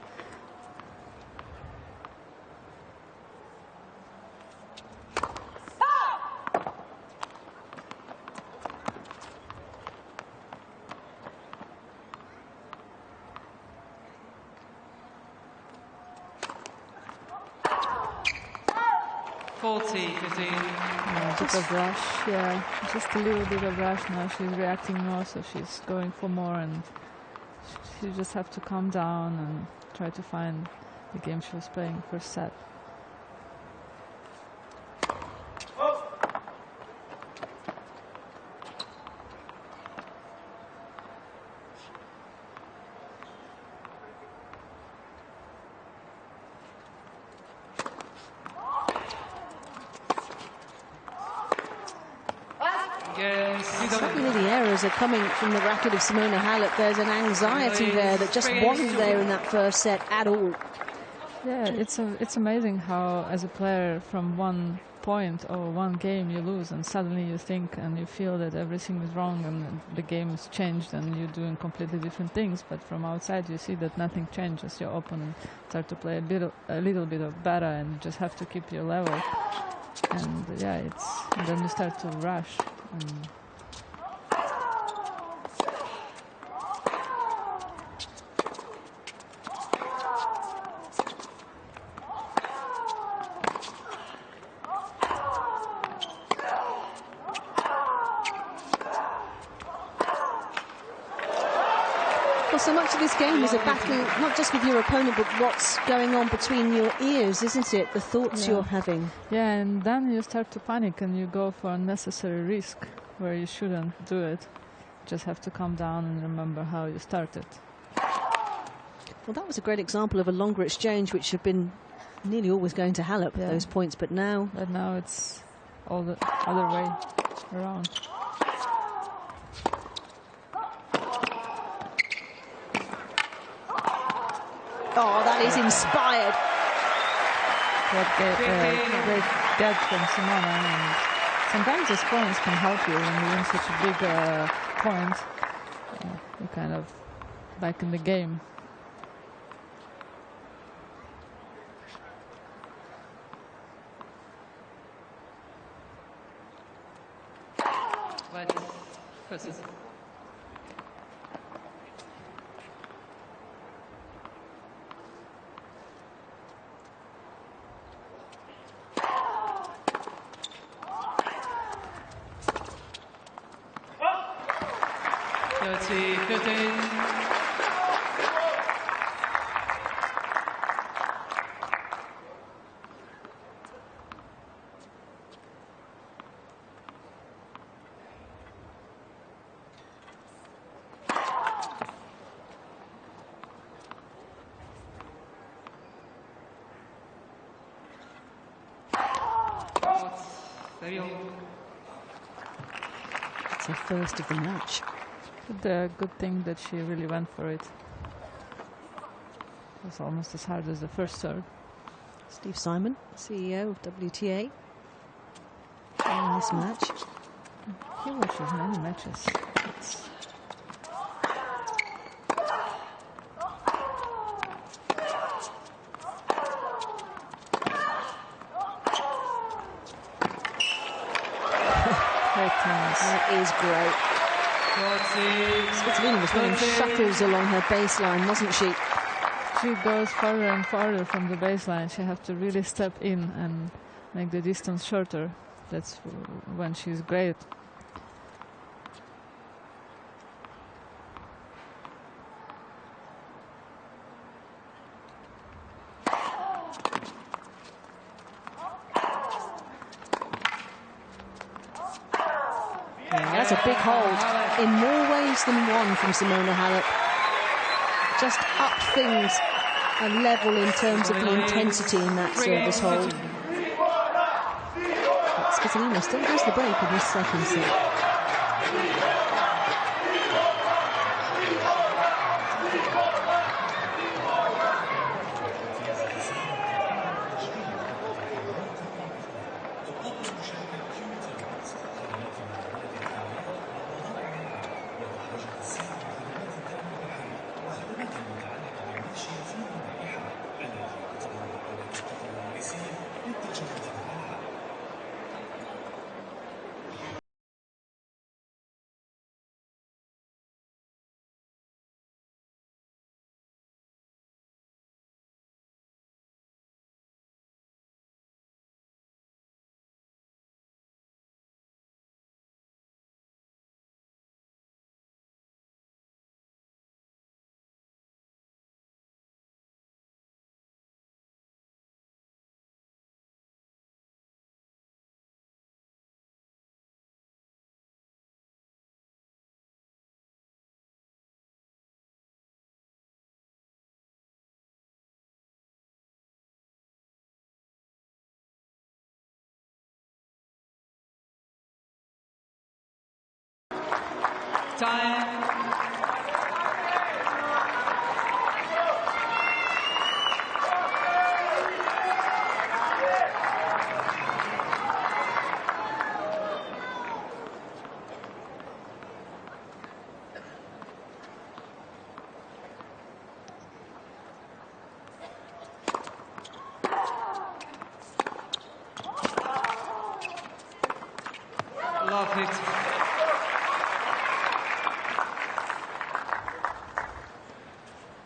A bit of rush, yeah, just a little bit of rush. Now she's reacting more, so she's going for more, and she just have to calm down and try to find the game she was playing first set. Certainly the errors are coming from the racket of Simona Halep. There's an anxiety there that just wasn't there in that first set at all. Yeah, it's amazing how, as a player, from one point or one game you lose, and suddenly you think and you feel that everything is wrong and the game has changed and you're doing completely different things. But from outside you see that nothing changes. Your opponent start to play a little bit of better, and you just have to keep your level. And yeah, and then you start to rush. Well, so much of this game is a battle, not just with your opponent, but what's going on between your ears, isn't it? The thoughts you're having. Yeah, and then you start to panic and you go for unnecessary risk where you shouldn't do it. Just have to calm down and remember how you started. Well, that was a great example of a longer exchange, which have been nearly always going to Halep, those points, but now it's all the other way around. Oh, that is inspired. Great get from Simona. And sometimes those points can help you when you win such a big point. You're kind of back in the game. It's her first of the match. The good thing that she really went for it. It was almost as hard as the first serve. Steve Simon, CEO of WTA, in this match. He watches many matches. That is great. Svitolina was running shuttles along her baseline, wasn't she? She goes farther and farther from the baseline. She has to really step in and make the distance shorter. That's when she's great. That's a big hold in more ways than one from Simona Halep. Just up things a level in terms of the intensity in that service hold. But Svitolina still has the break in this second set. Time. Love it.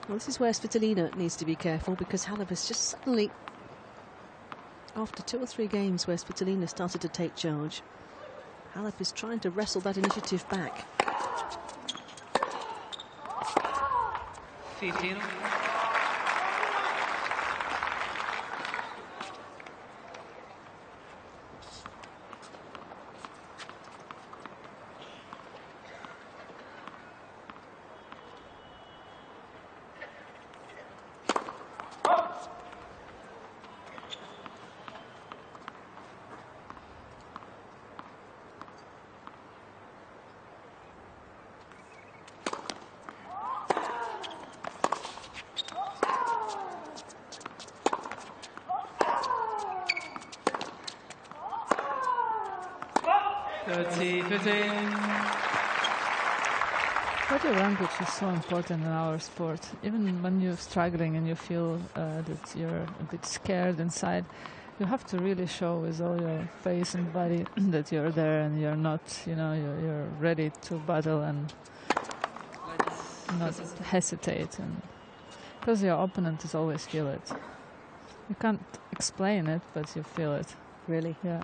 Well, this is where Svitolina needs to be careful, because Halep has just suddenly, after 2 or 3 games where Svitolina started to take charge, Halep is trying to wrestle that initiative back. 15. Body language is so important in our sport. Even when you're struggling and you feel that you're a bit scared inside, you have to really show with all your face and body that you're there and you're not, you're ready to battle and not hesitate. And because your opponent is always feel it. You can't explain it, but you feel it. Really? Yeah.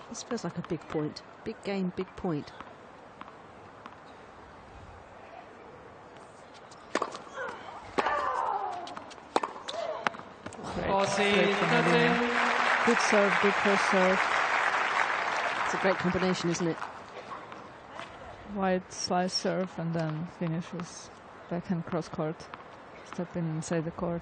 This feels like a big point. Big game, big point. Great good serve, good first serve. It's a great combination, isn't it? Wide slice serve and then finishes backhand cross court. Step in inside the court.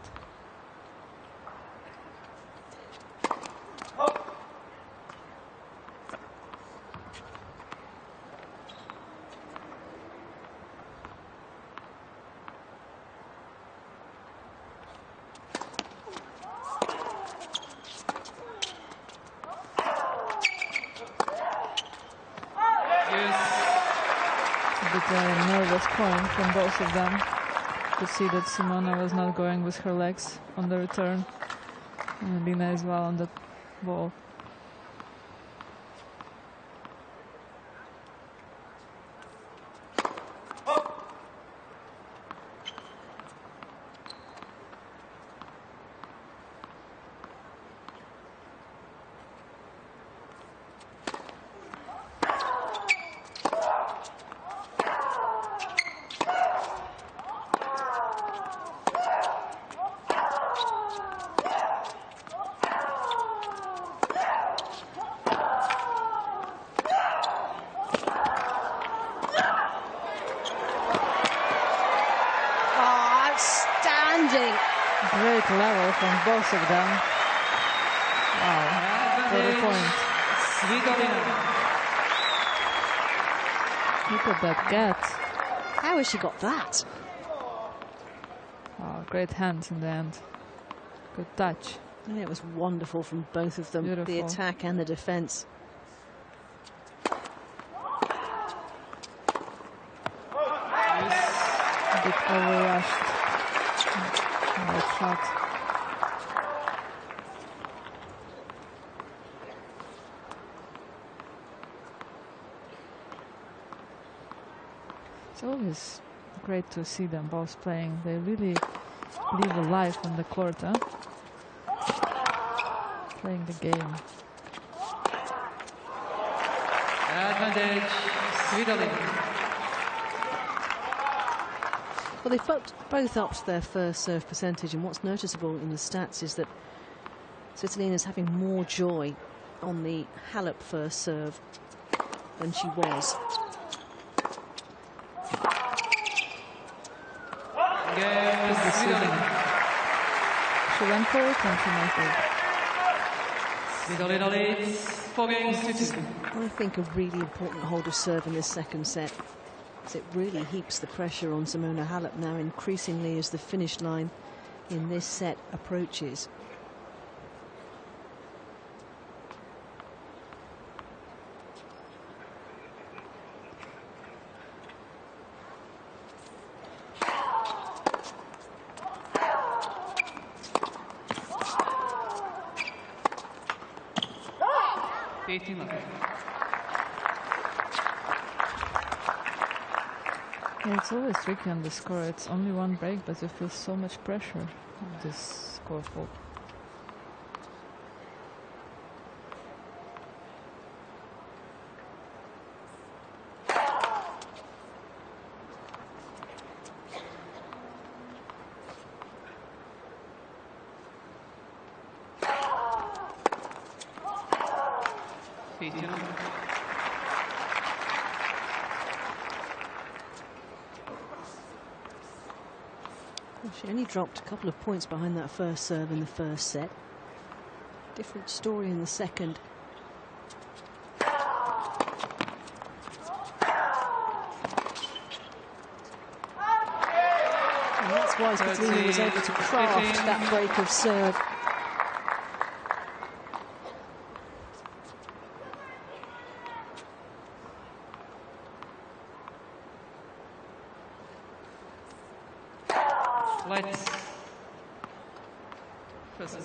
was point from both of them. To see that Simona was not going with her legs on the return, and Elina as well on the ball. Great level from both of them. Wow, what a point. Svitolina. Look at that get. How has she got that? Wow, great hands in the end. Good touch. And it was wonderful from both of them, Beautiful. the attack and the defense. A bit overrushed. Right shot. It's always great to see them both playing. They really live a life on the court, huh? Playing the game. Advantage, Svitolina. Well, they both upped their first serve percentage, and what's noticeable in the stats is that Svitolina's having more joy on the Halep first serve than she was. Again, Svitolina. She went for it and she made it. Svitolina leads 4 games to 2. I think a really important hold of serve in this second set. It really heaps the pressure on Simona Halep now increasingly as the finish line in this set approaches. Yeah, it's always tricky on the score. It's only one break, but you feel so much pressure on this score fault. She only dropped a couple of points behind that first serve in the first set. Different story in the second. And that's why Svitolina was able to craft that break of serve. Lights. First.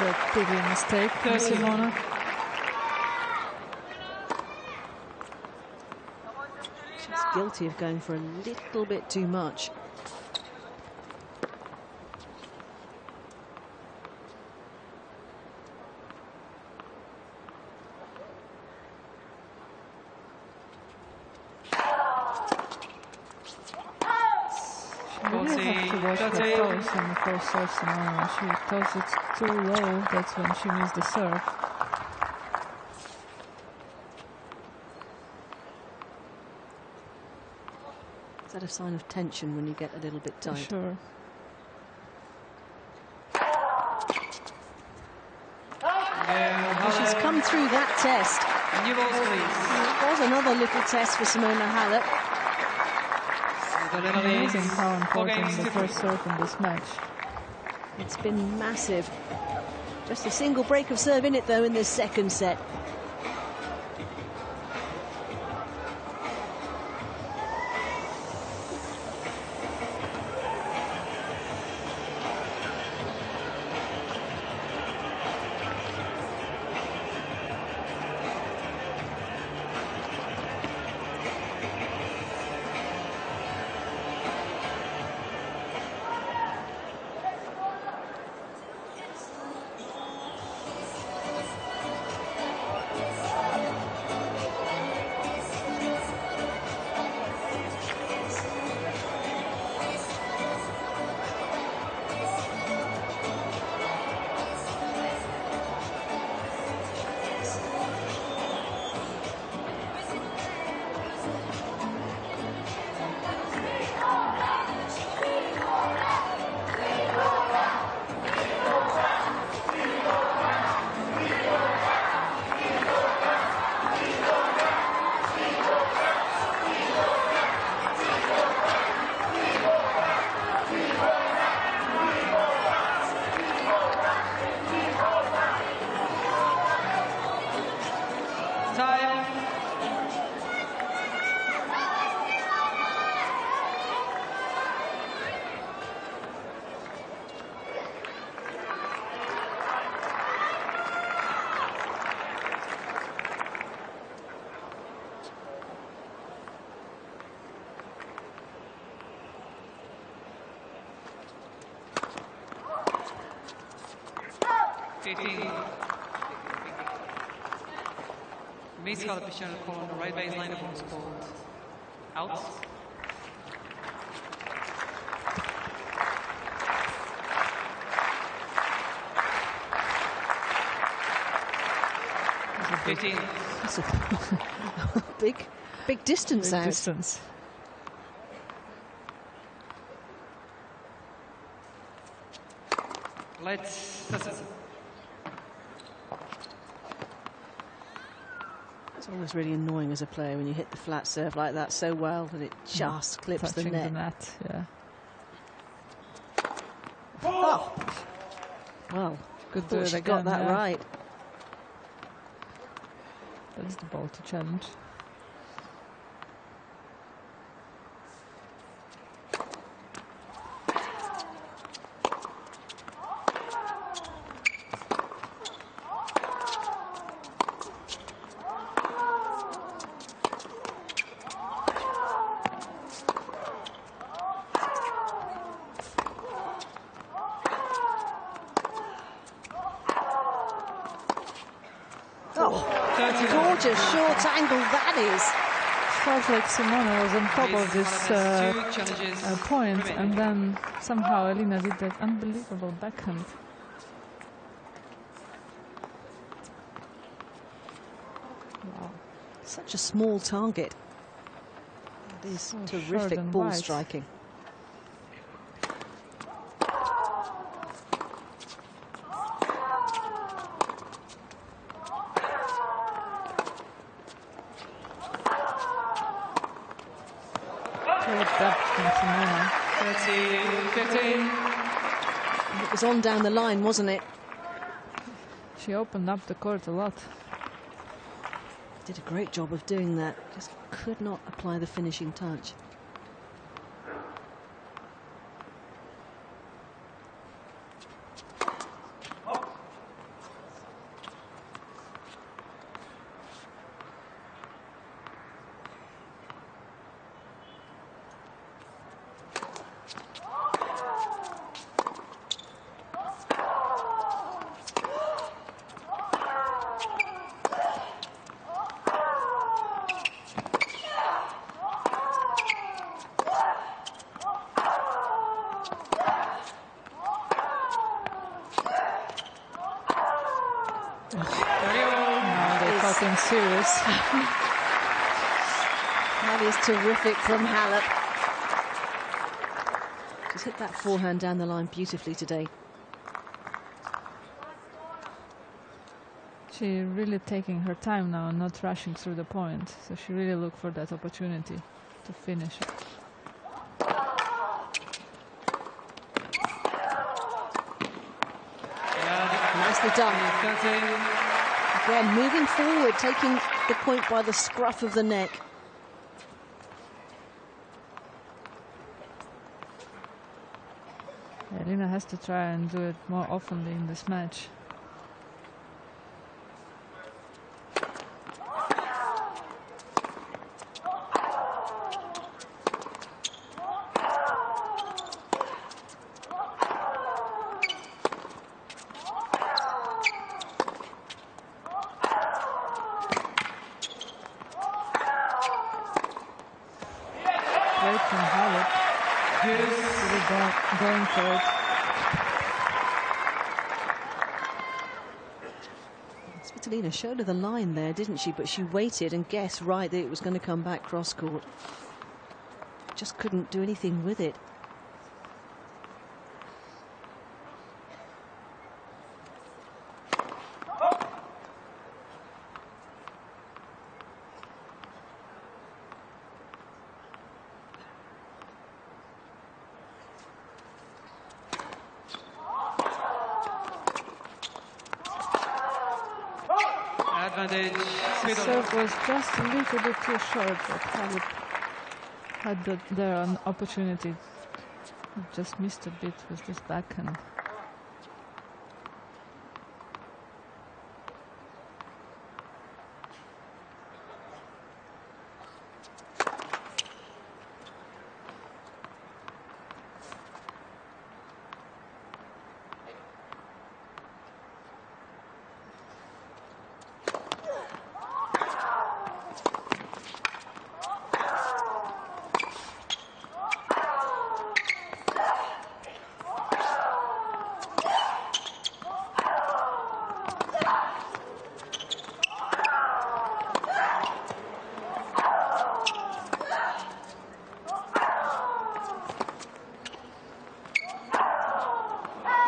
A big mistake from Simona. She's guilty of going for a little bit too much. Her toes on the first serve, Simona. She thought it's too low, that's when she missed the serve. that a sign of tension when you get a little bit tight? Sure. She's come through that test. New balls, please. It was another little test for Simona Halep. Amazing how important the first serve in this match. It's been massive. Just a single break of serve in it, though, in this second set. Miss Halep is shown a call on the right baseline of what's called out. That's a big distance out. Distance. That's it. It's always really annoying as a player when you hit the flat serve like that so well that it just clips the Touching net. the net, yeah. Oh, well, Good thought she got that yeah. right. That's the ball to challenge. Gorgeous short angle that is. Felt like Simona was on top of this point, and then somehow Elina did that unbelievable backhand. Wow. Such a small target. It is So terrific short and ball wide. striking. Great depth from Simona. 30-15. It was on down the line, wasn't it? She opened up the court a lot. Did a great job of doing that. Just could not apply the finishing touch. Talking serious. That is terrific from Halep. She's hit that forehand down the line beautifully today. She's really taking her time now and not rushing through the point. So she really looked for that opportunity to finish it. Nicely done. Again, moving forward, taking the point by the scruff of the neck. Elina has to try and do it more oftenly in this match. Great from Halep. Really going for it. Svitolina showed her the line there, didn't she? But she waited and guessed right that it was going to come back cross court. Just couldn't do anything with it. Advantage. The serve was just a little bit too short, but Halep had there an opportunity. Just missed a bit with this backhand.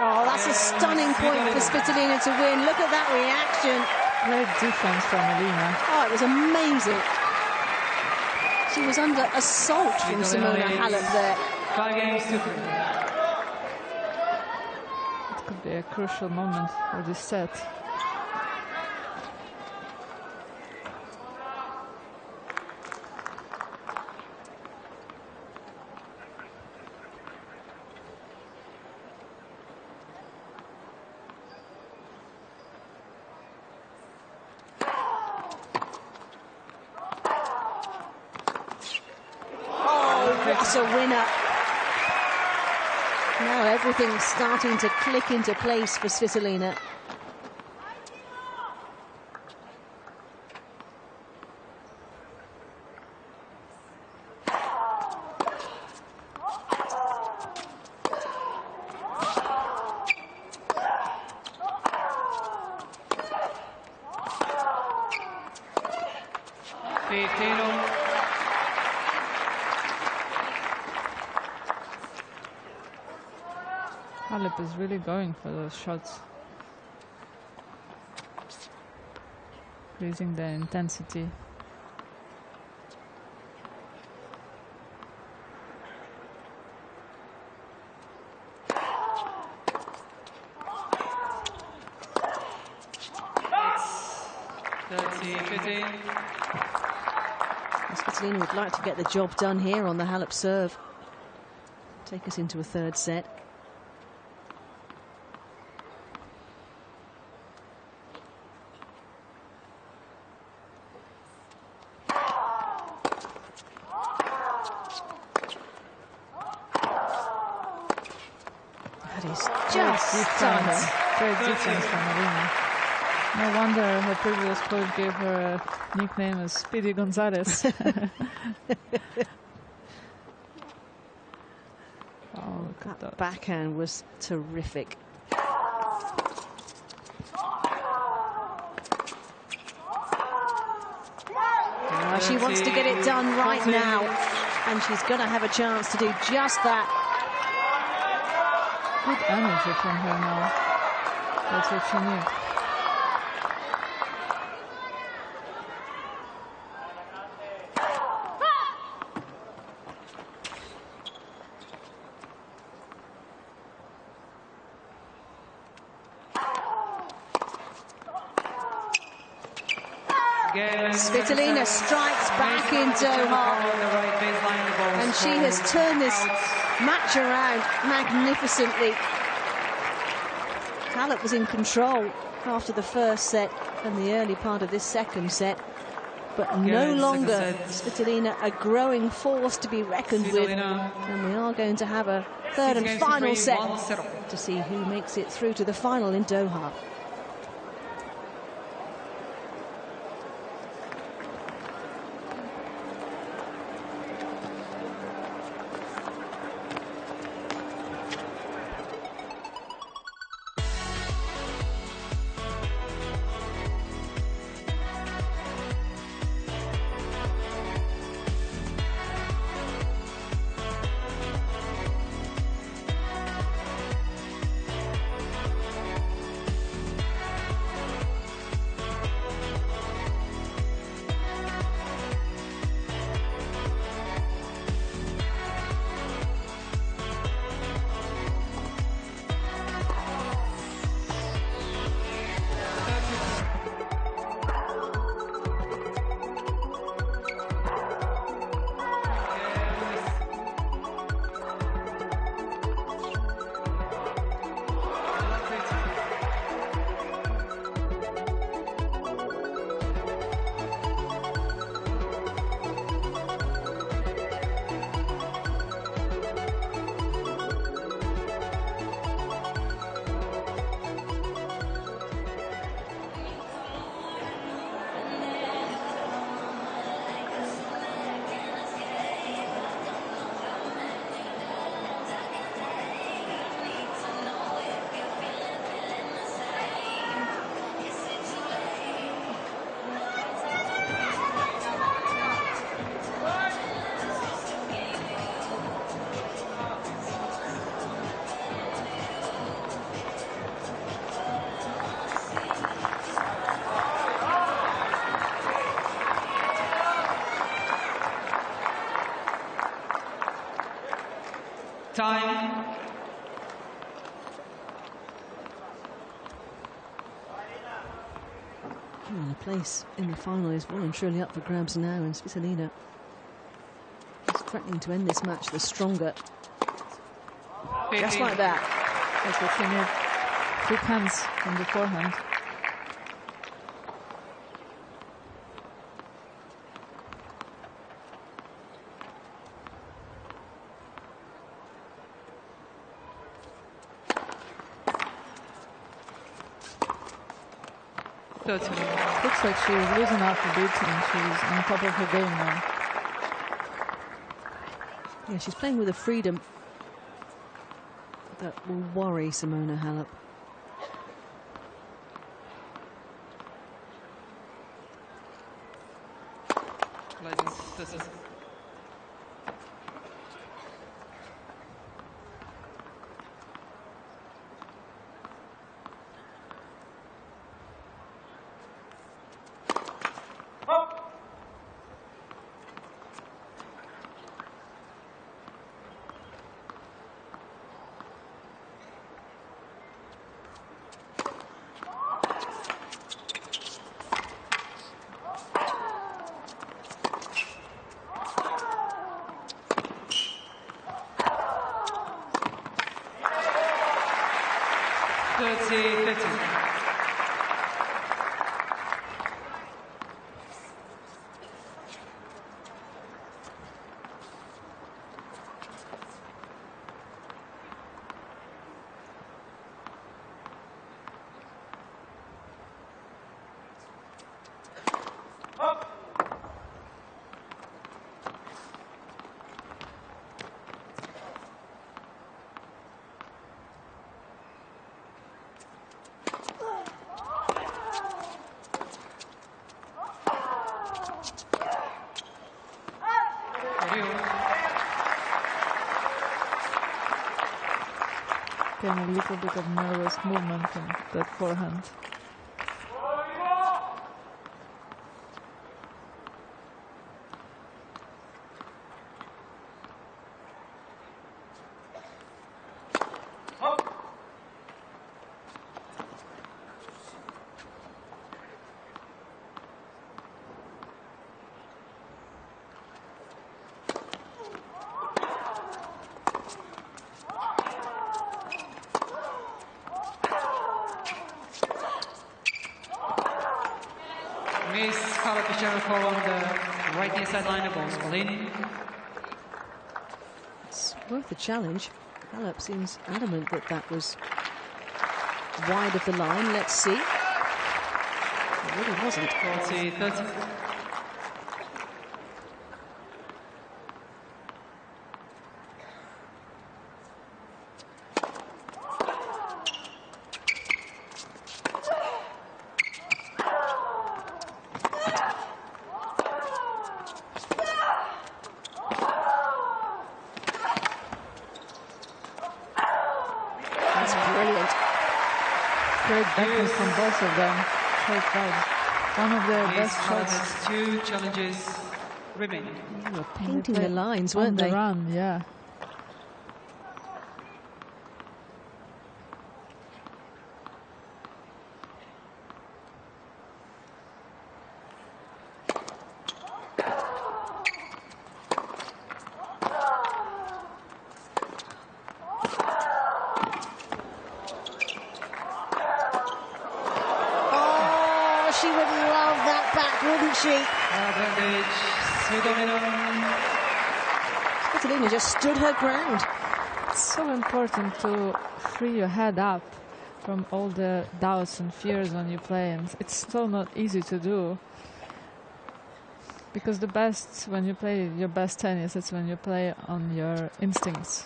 Oh, that's a stunning point for Svitolina to win. Look at that reaction. Great defense from Elina. Oh, it was amazing. She was under assault from Simona Halep there. 5-3. It could be a crucial moment for this set. What a winner. Now everything's starting to click into place for Svitolina. Halep is really going for those shots. Increasing the intensity. Svitolina would like to get the job done here on the Halep serve. Take us into a third set. That is just stunning. Great defense from Elina. No wonder her previous coach gave her a nickname as Speedy Gonzalez. Oh, look at that. Backhand was terrific. She wants to get it done right now, and she's going to have a chance to do just that. good energy from her now. That's what she needs. Svitolina strikes back in Doha, and she has turned this match around magnificently. Halep was in control after the first set and the early part of this second set, but no longer Svitolina a growing force to be reckoned with, and we are going to have a third and final set to see who makes it through to the final in Doha. Time. The place in the final is well and truly up for grabs now, and Svitolina is threatening to end this match the stronger. Just like that. That's what she needs. Quick hands from the forehand. Looks like she is losing out the beat and she's on top of her game now. Yeah, she's playing with a freedom that will worry Simona Halep. This is Getting a little bit of nervous movement from that forehand. Miss Halep is general call on the right-hand side line of balls. Ball in. It's worth a challenge. Halep seems adamant that that was wide of the line. Let's see. It really wasn't. 40-30. That's brilliant. Great backhand from both of them. Great fight. One of their Miss best Halep shots. has 2 challenges remaining. They were painting the lines, On weren't the they? run, yeah. Oh, she would love that back, wouldn't she? Advantage, Svitolina. Svitolina just stood her ground. It's so important to free your head up from all the doubts and fears when you play, and it's so not easy to do. Because the best, when you play your best tennis, it's when you play on your instincts.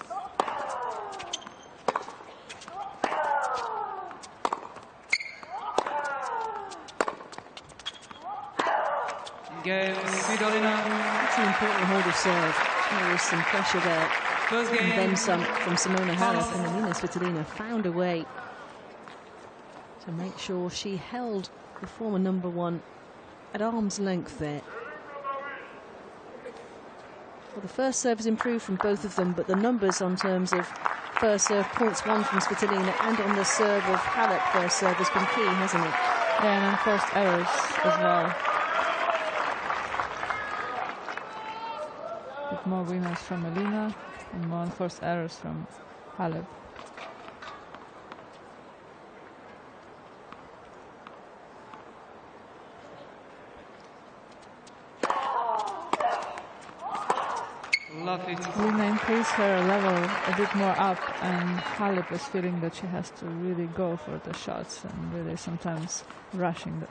Game, Svitolina. That's an important hold of serve. There was some pressure there. First game. And then some from Simona Halep, Pass. and Elina Svitolina found a way to make sure she held the former number one at arm's length there. Well, the first serve has improved from both of them, but the numbers on terms of first serve points, one from Svitolina, and on the serve of Halep first serve has been key, hasn't it? Yeah, and enforced errors as well. With more winners from Elina and more enforced errors from Halep. Love 50. Elina increased her level a bit more up, and Halep is feeling that she has to really go for the shots and really sometimes rushing them.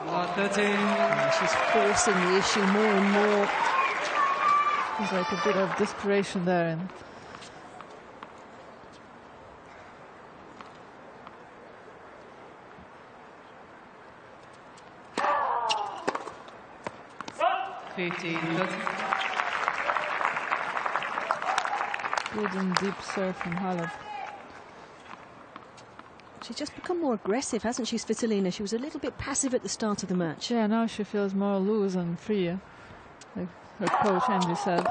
Love 13. And she's forcing the issue more and more. There's like a bit of desperation there. And 15-30. good and deep serve from Halep. She's just become more aggressive, hasn't she, Svitolina? She was a little bit passive at the start of the match. Yeah, now she feels more loose and free, like her coach Andy said.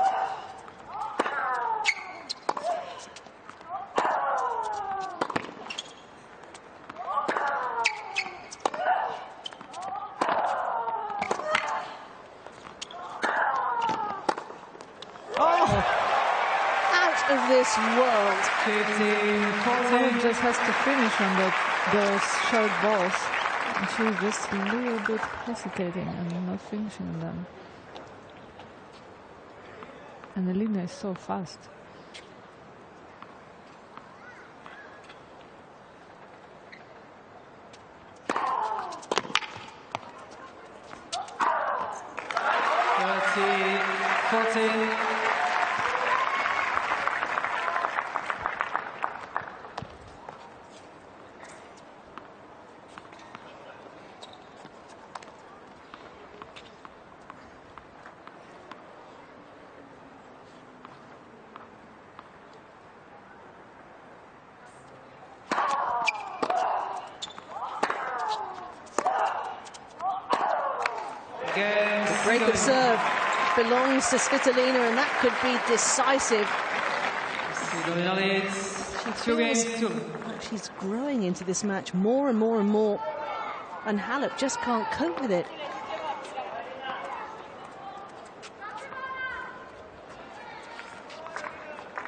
Out of this world. 15-14. Just has to finish on those short balls. And she's just a little bit hesitating and not finishing them. And Elina is so fast. break of serve belongs to Svitolina, and that could be decisive. Svitolina leads 2 games to 2. Like she's growing into this match more and more and more, and Halep just can't cope with it.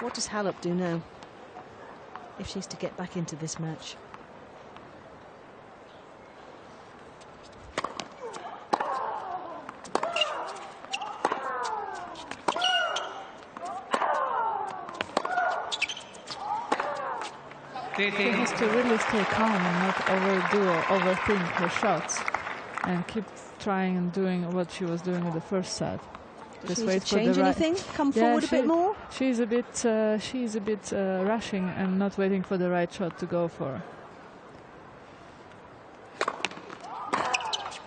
What does Halep do now if she's to get back into this match? She has to really stay calm and not overdo or overthink her shots, and keep trying and doing what she was doing in the first set. Just wait for the right. Anything? Come forward a bit more. She's a bit rushing and not waiting for the right shot to go for.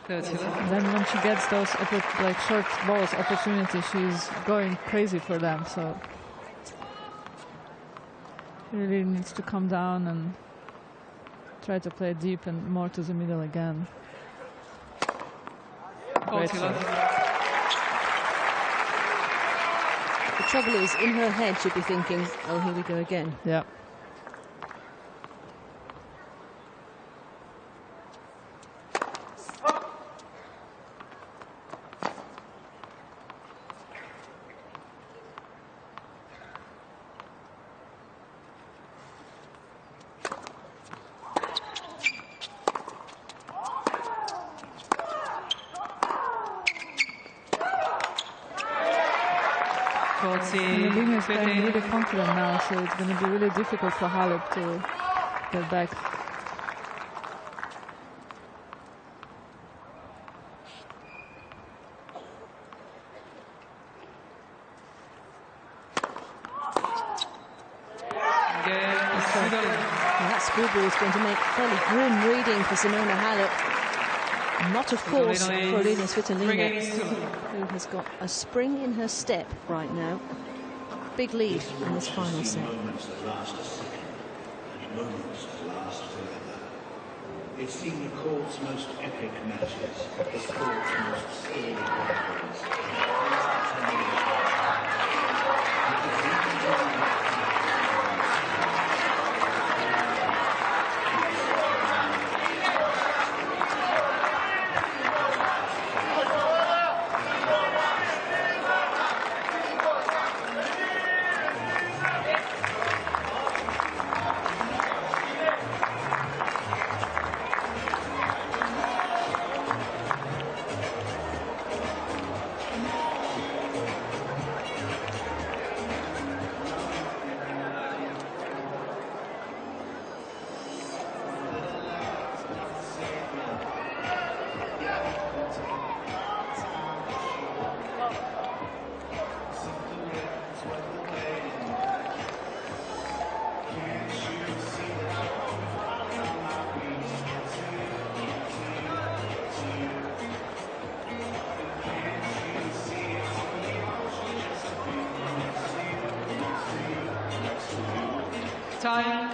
And then when she gets those like short balls opportunities, she's going crazy for them. So she really needs to calm down and try to play deep and more to the middle again. Great serve. The trouble is, in her head, she'll be thinking, oh, here we go again. Yeah. Elina is playing really confident now, so it's going to be really difficult for Halep to get back. That schoolboy is going to make fairly grim reading for Simona Halep. Not, of course, for Elina Svitolina, who has got a spring in her step right now. Big lead in this final set. Moments that last a second, and moments that last forever. It's seen the court's most epic matches, the court's most storied rivalries. Time.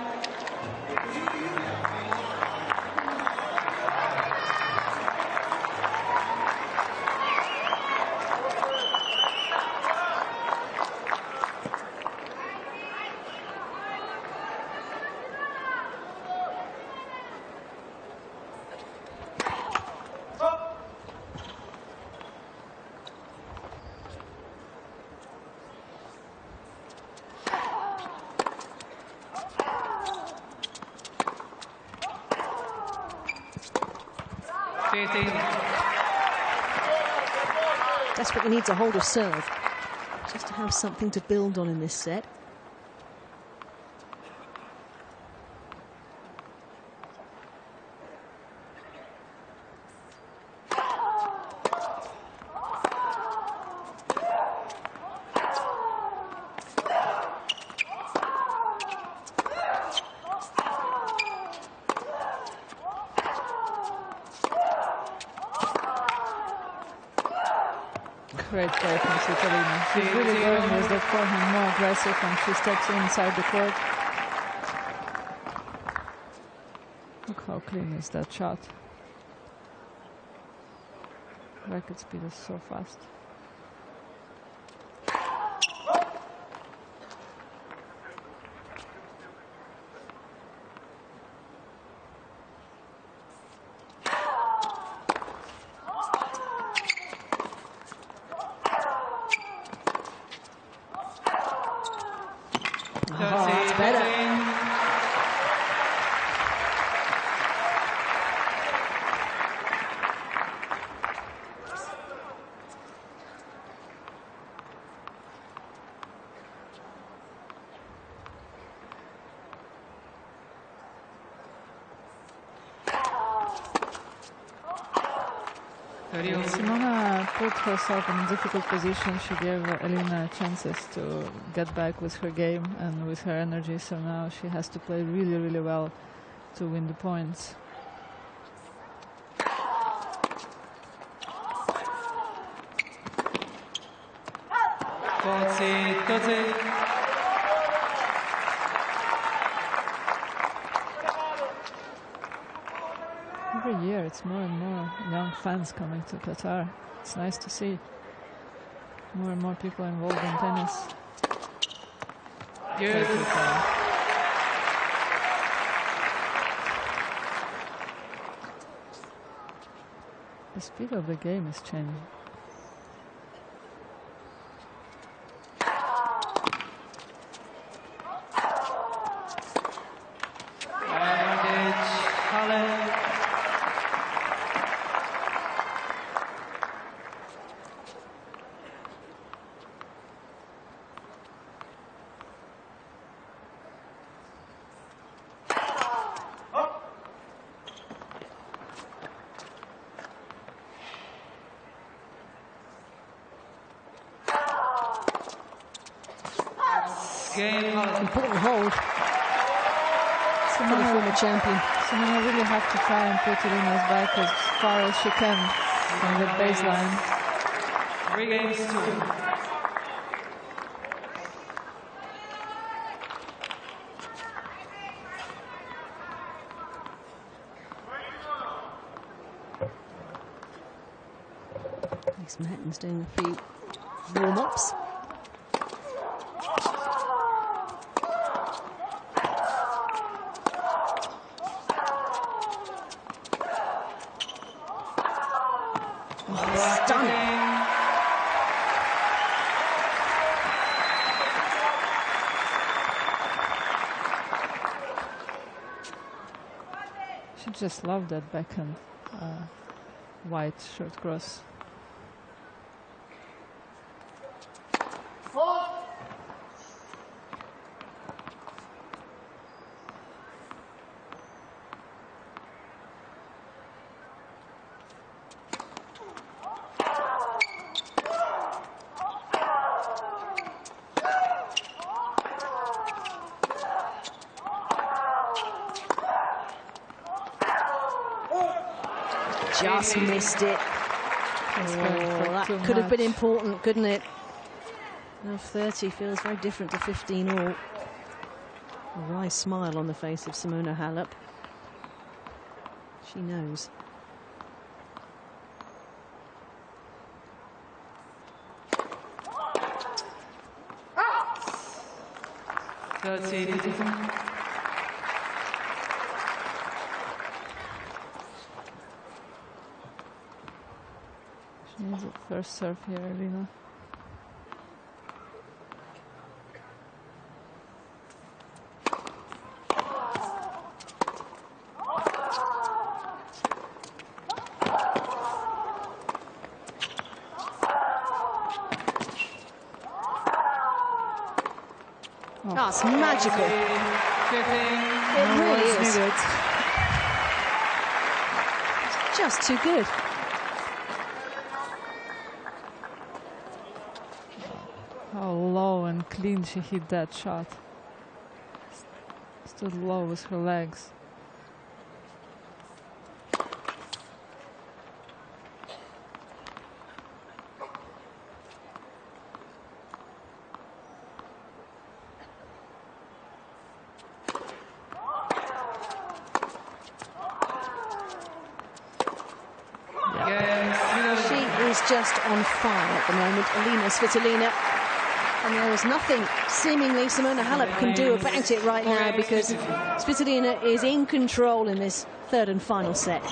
Desperately needs a hold of serve, just to have something to build on in this set. Great play from Svitolina. She's really going with the forehand more aggressive when she steps inside the court. Look how clean is that shot. Racket speed is so fast. That's better. Simona put herself in a difficult position. She gave Elina chances to get back with her game and with her energy, so now she has to play really, really well to win the points. Every year it's more and more young fans coming to Qatar. It's nice to see more and more people involved in tennis. The speed of the game is changing. Halep. Important hold for the former champion. Simona really have to try and put Elina's back as far as she can from the baseline. 3 games to. Mertens doing a few warm-ups. She just loved that backhand white short cross. Just missed it. That could have been important, couldn't it? Now 30 feels very different to 15 all. A wry smile on the face of Simona Halep. She knows. She needs a first serve here, Elina. That's magical. It really is. It's just too good. How low and clean she hit that shot. Stood low with her legs. just on fire at the moment, Elina Svitolina. And there is nothing, seemingly, Simona Halep can do about it right now, because Svitolina is in control in this third and final set.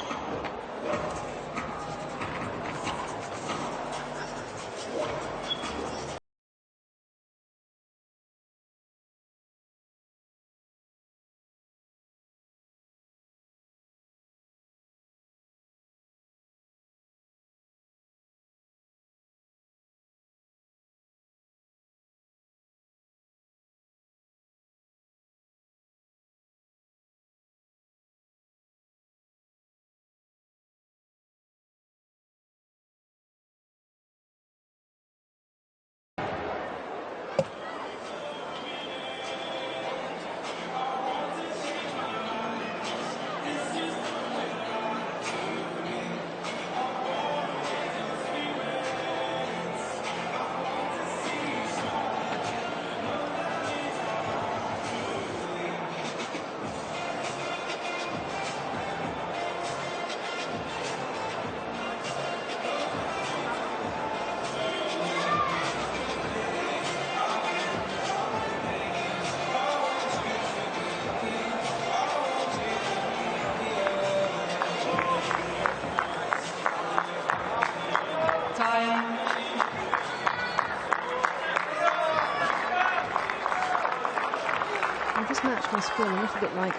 This match must feel a little bit like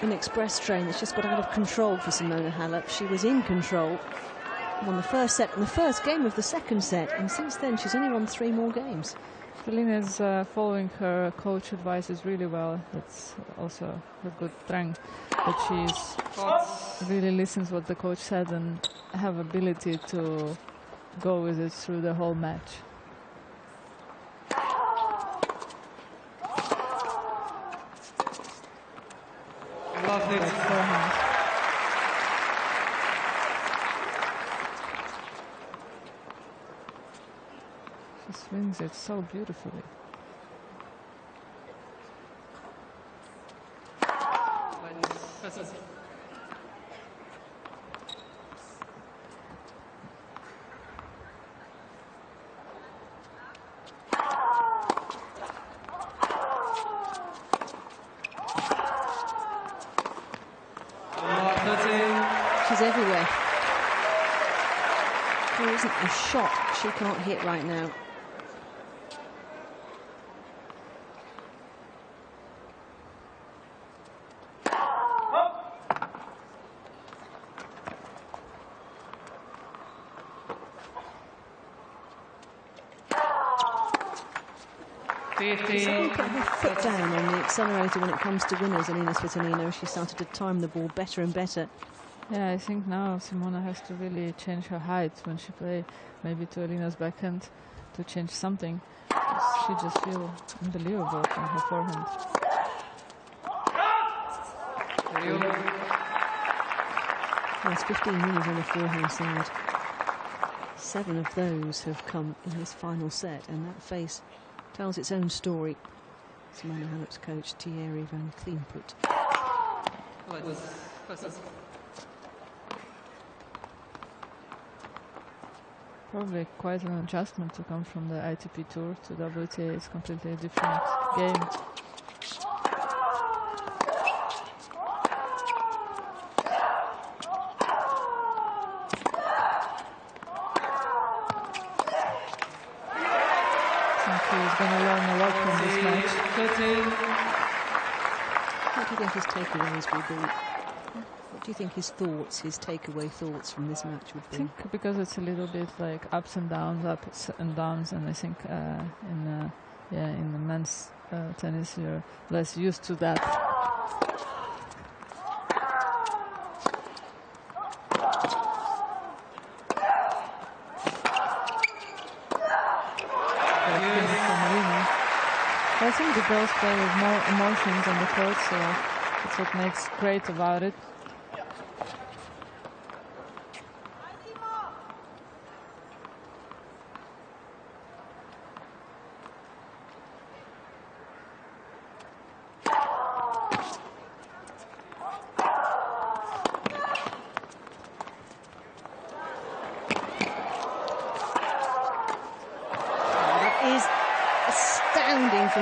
an express train that's just got out of control for Simona Halep. She was in control, won the first set and the first game of the second set, and since then she's only won 3 more games. Elina is following her coach advices really well. That's also a good strength, that she's really listens what the coach said and have ability to go with it through the whole match. Love it. She swings it so beautifully. She's everywhere. There isn't a shot she can't hit right now. She's suddenly put her foot down on the accelerator when it comes to winners, Elina Svitolina. She started to time the ball better and better. Yeah, I think now Simona has to really change her height when she play, maybe to Elina's backhand, to change something. She just feels unbelievable from her forehand. There's 15 winners on the forehand side. 7 of those have come in this final set, and that face tells its own story. Simona Halep's coach, Thierry van Kleinput. Probably quite an adjustment to come from the ITP Tour to WTA. It's completely different game. He's going to learn a lot from this match. What do you think his takeaways will be? What do you think his thoughts, his takeaway thoughts from this match would be? I think because it's a little bit like ups and downs, and I think in the men's tennis you're less used to that. I think the girls play with more emotions on the court, so that's what makes great about it.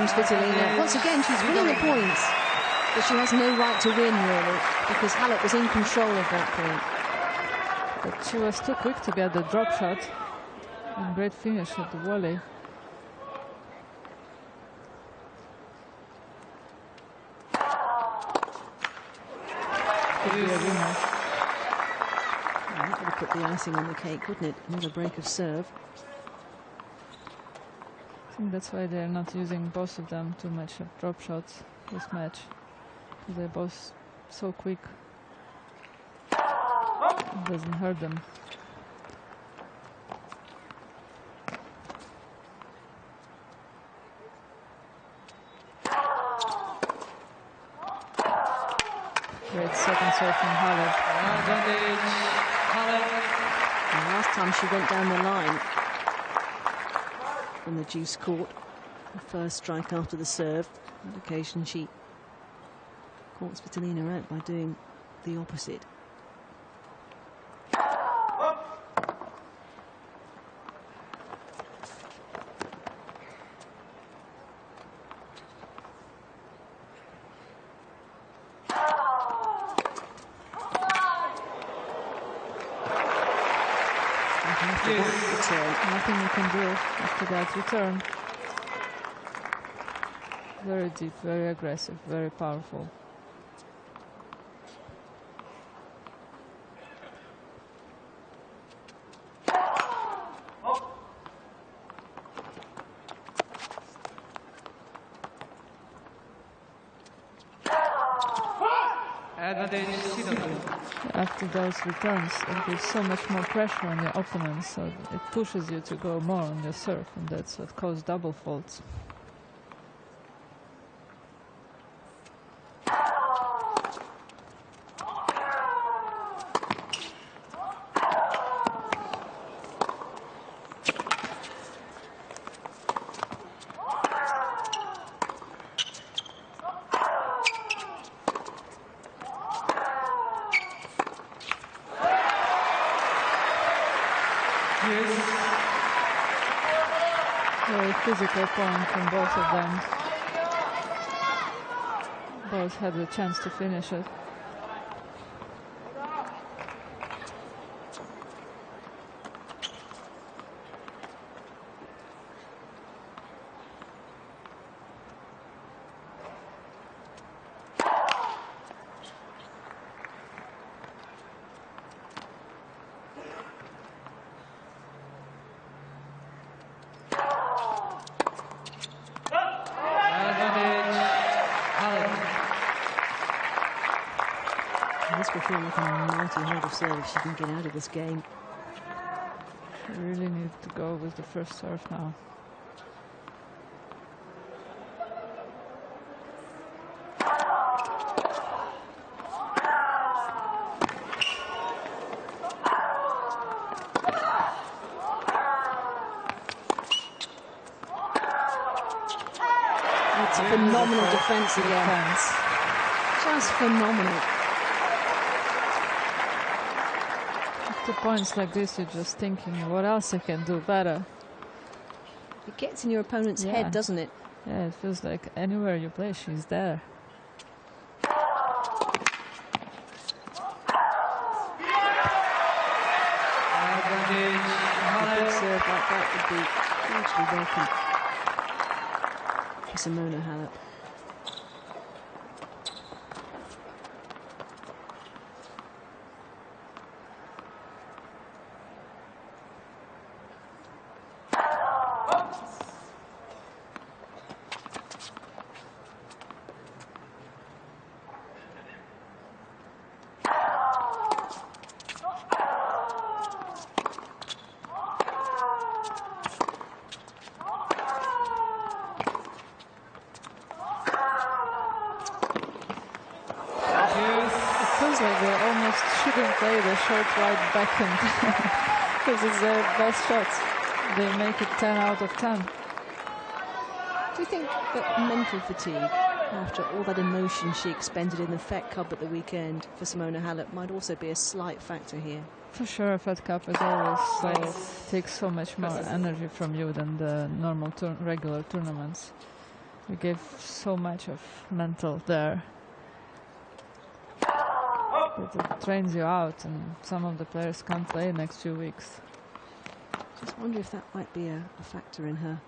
Svitolina. Once again, she's winning the points, but she has no right to win, really, because Halep was in control of that point. But she was too quick to get the drop shot. And great finish at the volley. Could be a winner. That would put the icing on the cake, wouldn't it? Another break of serve. I think that's why they're not using both of them too much of drop shots this match. They're both so quick. It doesn't hurt them. Great second serve from Halep. And last time she went down the line from the juice court, the first strike after the serve. On occasion she caught Svitolina out by doing the opposite. Nothing you can do after that return. Very deep, very aggressive, very powerful. After those returns, it gives so much more pressure on your opponent, so it pushes you to go more on your serve, and that's what causes double faults. Very physical point from both of them. Both had the chance to finish it. This will feel like a mighty hold of serve if she can get out of this game. She really needs to go with the first serve now. It's a phenomenal defence again. Just phenomenal. After points like this, you're just thinking, what else I can do better? It gets in your opponent's head, doesn't it? Yeah, it feels like anywhere you play, she's there. A big serve like that would be hugely welcome for Simona Halep. Like they almost shouldn't play the short wide backhand because it's their best shots. They make it 10 out of 10. Do you think that mental fatigue, after all that emotion she expended in the Fed Cup at the weekend for Simona Halep, might also be a slight factor here? For sure, Fed Cup is always takes so much more energy from you than the normal regular tournaments. We gave so much of mental there. It trains you out, and some of the players can't play next few weeks. Just wonder if that might be a factor in her.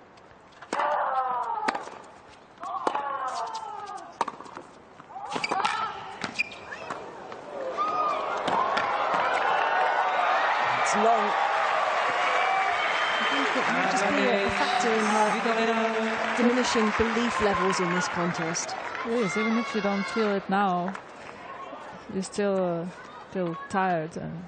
It's long. I think it might just be a factor in her diminishing belief levels in this contest. It is, even if you don't feel it now, you still feel tired. And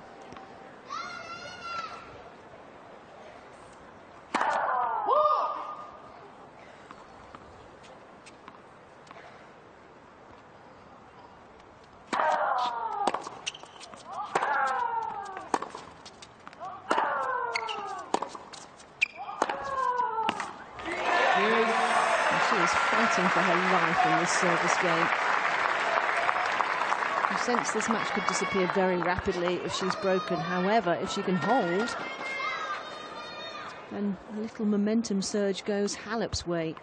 fighting for her life in this service game. You sense this match could disappear very rapidly if she's broken. However, if she can hold, then a little momentum surge goes Halep's way.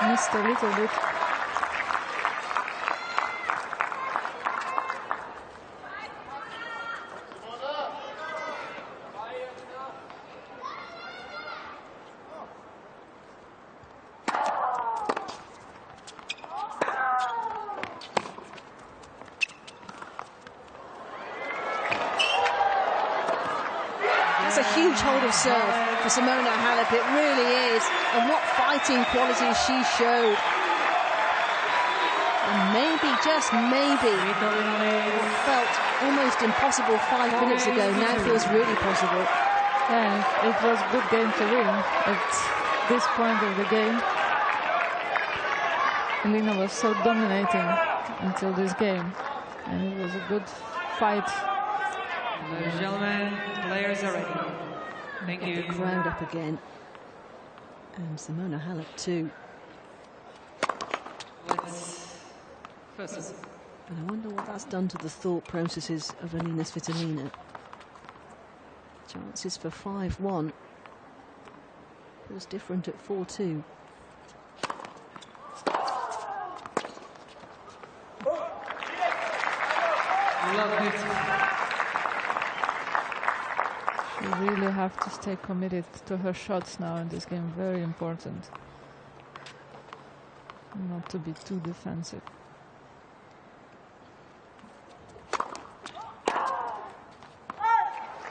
Missed a little bit. That's a huge hold of serve for Simona Halep, it really is. And what fighting qualities she showed. And maybe, just maybe, what felt almost impossible 5 minutes ago now feels really possible. Yeah, it was a good game to win at this point of the game. Elina was so dominating until this game, and it was a good fight. Ladies and gentlemen, players are ready. Thank you. The crowd up again. And Simona Halep too. First. And I wonder what that's done to the thought processes of Elina Svitolina. Chances for 5-1. Feels different at 4-2. Love it. You really have to stay committed to her shots now in this game. Very important. Not to be too defensive.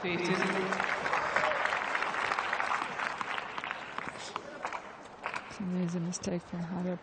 It's an easy mistake from Halep.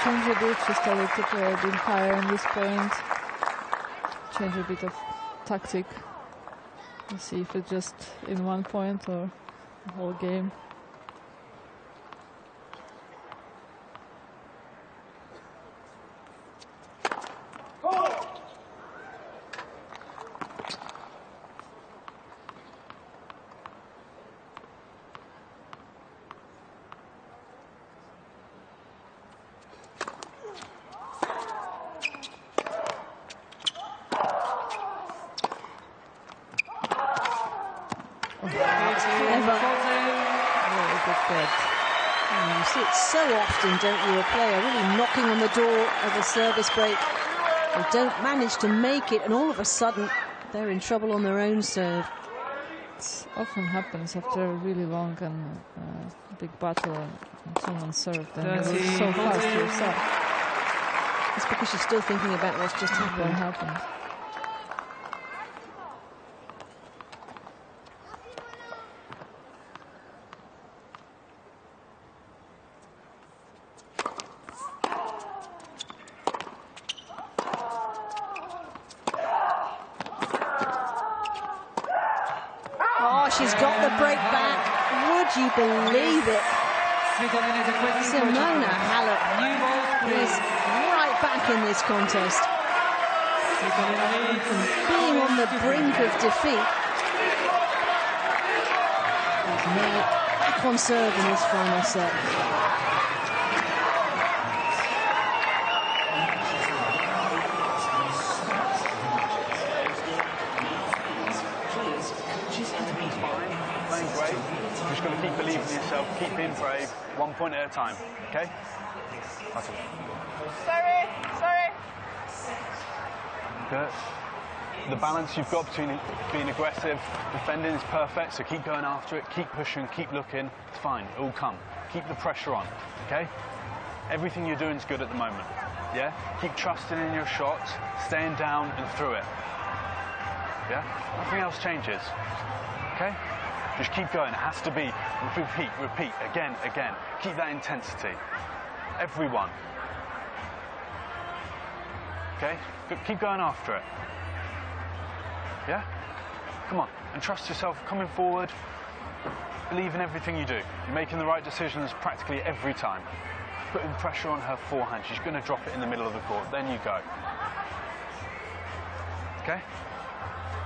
Change a bit, she started to play a bit higher on this point. Change a bit of tactic. We'll see if it's just in 1 point or the whole game. You see it so often, don't you? A player really knocking on the door of a service break. They don't manage to make it, and all of a sudden they're in trouble on their own serve. It often happens after a really long and big battle, and someone served and it was so fast to yourself. It's because you're still thinking about what's just happened. get the break back. Would you believe it? Simona Halep is right back in this contest. From being on the brink of defeat, he's now back on serve in his final set. Playing great. Just got to keep believing in yourself, keep being brave, 1 point at a time. Okay? That's it. Sorry. Good. The balance you've got between being aggressive, defending is perfect, so keep going after it, keep pushing, keep looking. It's fine, it will come. Keep the pressure on, okay? Everything you're doing is good at the moment, yeah? Keep trusting in your shots, staying down and through it, yeah? Nothing else changes, okay? Just keep going, it has to be repeat, again. Keep that intensity, everyone. Okay, keep going after it. Yeah? Come on, and trust yourself coming forward. Believe in everything you do. You're making the right decisions practically every time. Putting pressure on her forehand. She's going to drop it in the middle of the court. Then you go. Okay?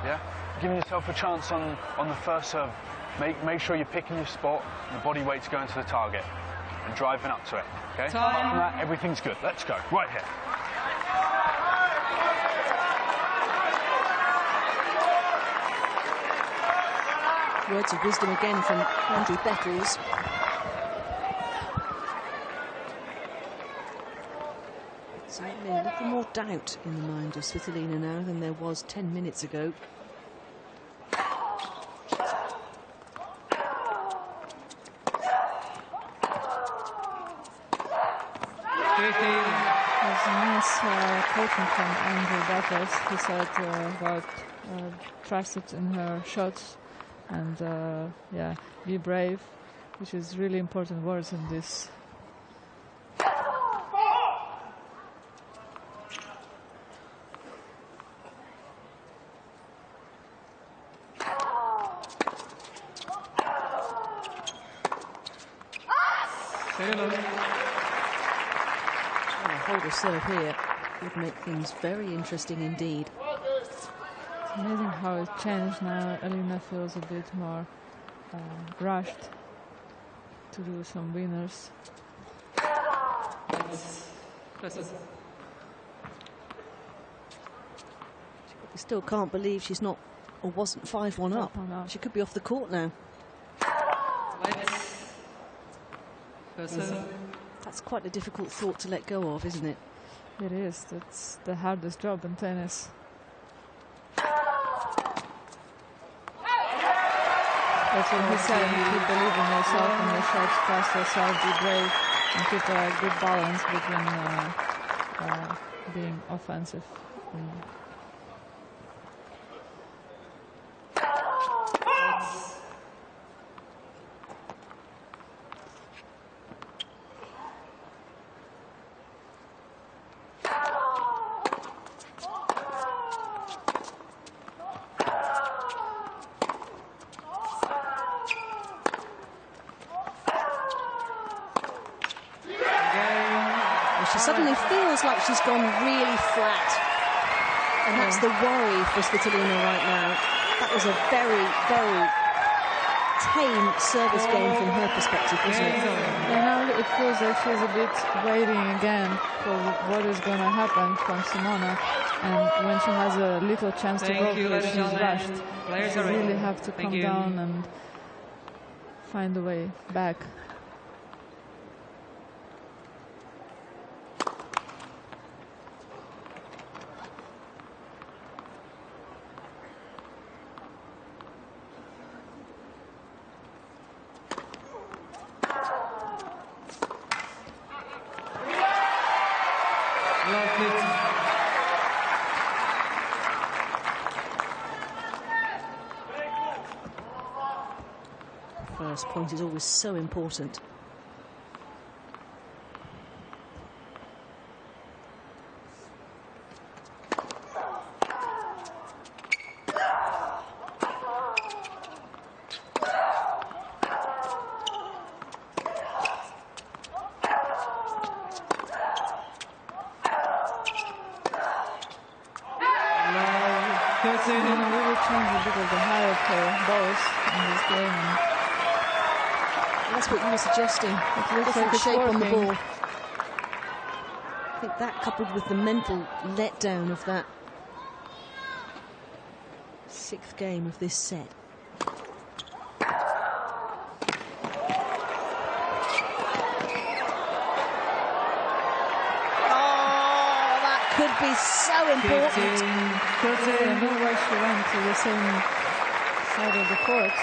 Yeah? Giving yourself a chance on the first serve. Make sure you're picking your spot, and the body weight's going to the target, and driving up to it. Okay? Apart from that, everything's good. Let's go. Right here. Words of wisdom again from Andrew Bettles. Certainly a little more doubt in the mind of Svitolina now than there was 10 minutes ago. There's a nice coaching from Andrew Bettles. He said about trust it in her shots and yeah, be brave, which is really important words in this. Hold a serve here would make things very interesting indeed. It's amazing how it changed now. Elina feels a bit more rushed to do some winners. We still can't believe she's not or wasn't 5-1 up. She could be off the court now. That's quite a difficult thought to let go of, isn't it? It is. That's the hardest job in tennis. That's what he said. Keep believing in yourself and your shots, trust yourself, be brave, and keep a good balance between being offensive. She suddenly feels like she's gone really flat. And that's the worry for Svitolina right now. That was a very, very tame service game from her perspective, wasn't it? Yeah, now it feels like she's a bit waiting again for what is going to happen from Simona. And when she has a little chance to go for it, she's rushed. She really have to come down and find a way back. First point is always so important. Simona really changed a bit of the height of her balls in this game. And that's what you were suggesting. it looks Different like it's shape on the working. ball. I think that, coupled with the mental letdown of that 6th game of this set. Could be so important. I know why she went to the same side of the court.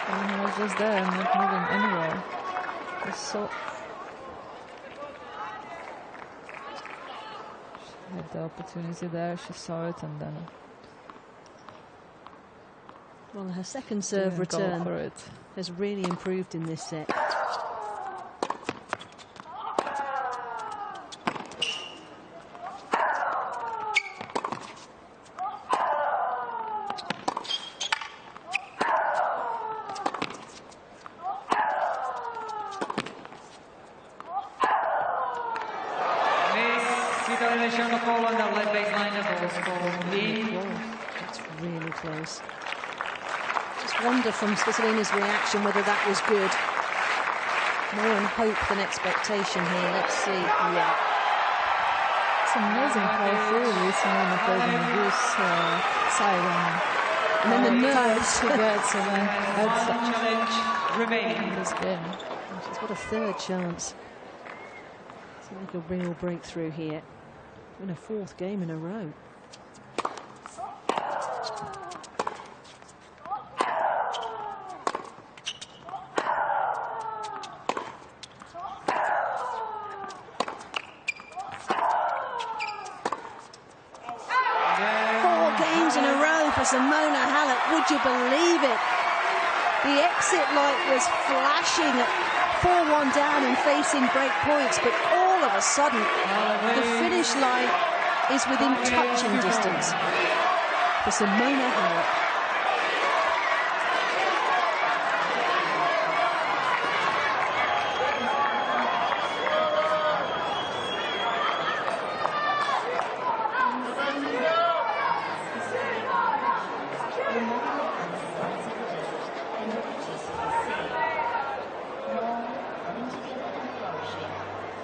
And he was just there and not moving anywhere. It's so. She had the opportunity there, she saw it, and then. Well, her second serve return has really improved in this set. Svitolina shown the ball on the left baseline. The ball scored in. That's really close. Just wonder from Svitolina's reaction whether that was good. More in hope than expectation here. Let's see. Yeah. It's amazing how freely Simona plays on the goose side. And then the nerves she gets and then One challenge remaining in this game. She's got a 3rd chance. It's like a real breakthrough here. In a 4th game in a row. Simona Halep, would you believe it? The exit light was flashing at 4-1 down and facing break points, but all of a sudden the finish line is within touching distance for Simona Halep.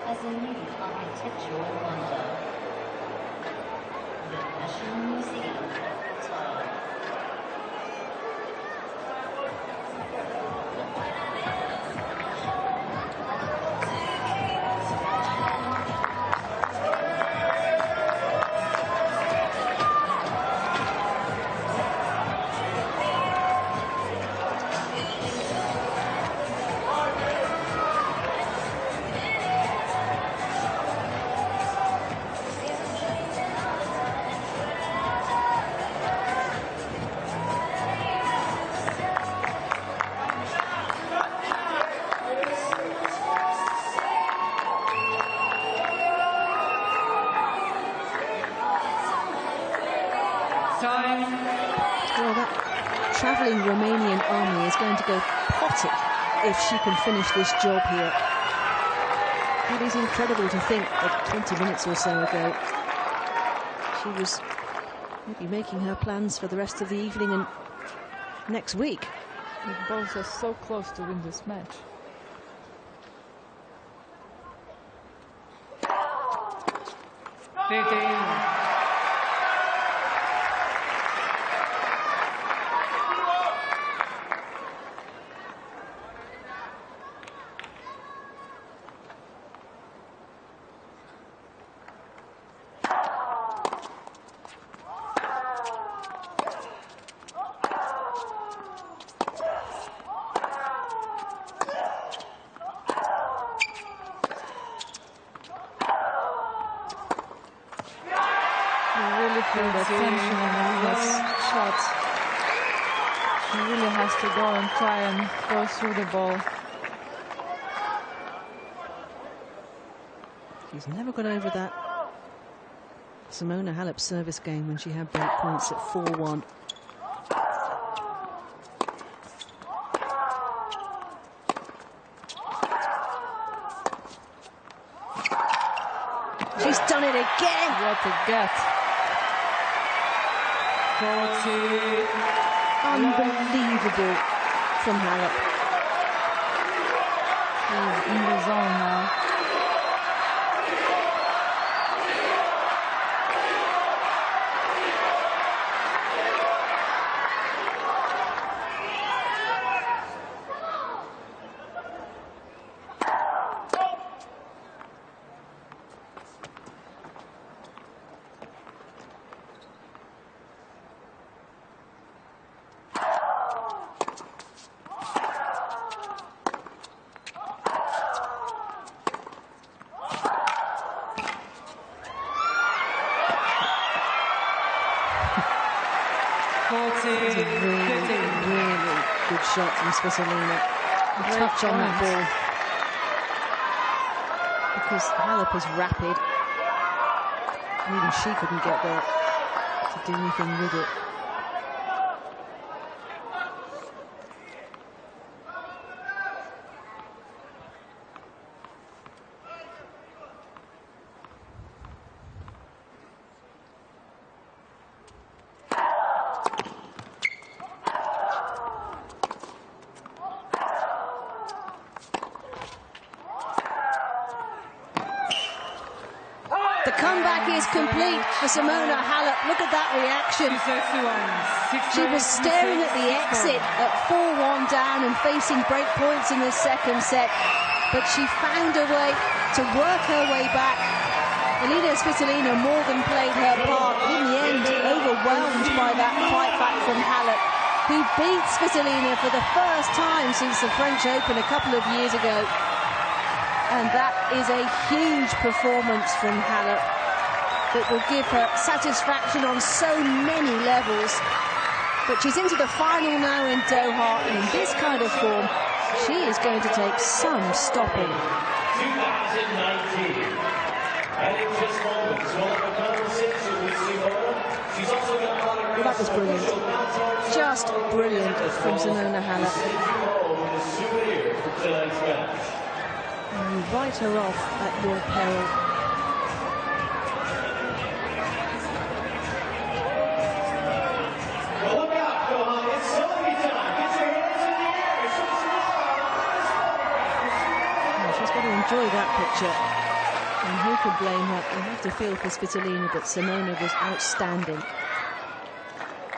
As a new architectural wonder, the National Museum of Time. Well, that travelling Romanian army is going to go potty if she can finish this job here. It is incredible to think that 20 minutes or so ago she was maybe making her plans for the rest of the evening and next week. The both are so close to win this match. The tension in Elina's shots. She really has to go and try and go through the ball. She's never got over that Simona Halep service game when she had break points at 4-1. She's done it again. What a get. Unbelievable from Halep. She's in the zone now. It's a really good shot from Svitolina. A touch on that ball. Because Halep is rapid. Even she couldn't get there to do anything with it. The comeback is complete for Simona Halep. Look at that reaction. She was staring at the exit at 4-1 down and facing break points in the second set, but she found a way to work her way back. Elina Svitolina more than played her part, but in the end overwhelmed by that fight back from Halep, who beat Svitolina for the first time since the French Open a couple of years ago. And that is a huge performance from Halep that will give her satisfaction on so many levels. But she's into the final now in Doha, and in this kind of form, she is going to take some stopping. 2019. And in just moments, we'll have a conversation with Simona. She's also got a lot of... Well, that was brilliant. Just brilliant from Simona Halep. And you write her off at your peril. Well, look out, Doha. It's selfie time. Get your hands in the air. She's got to enjoy that picture. And who could blame her? You have to feel for Svitolina, but Simona was outstanding.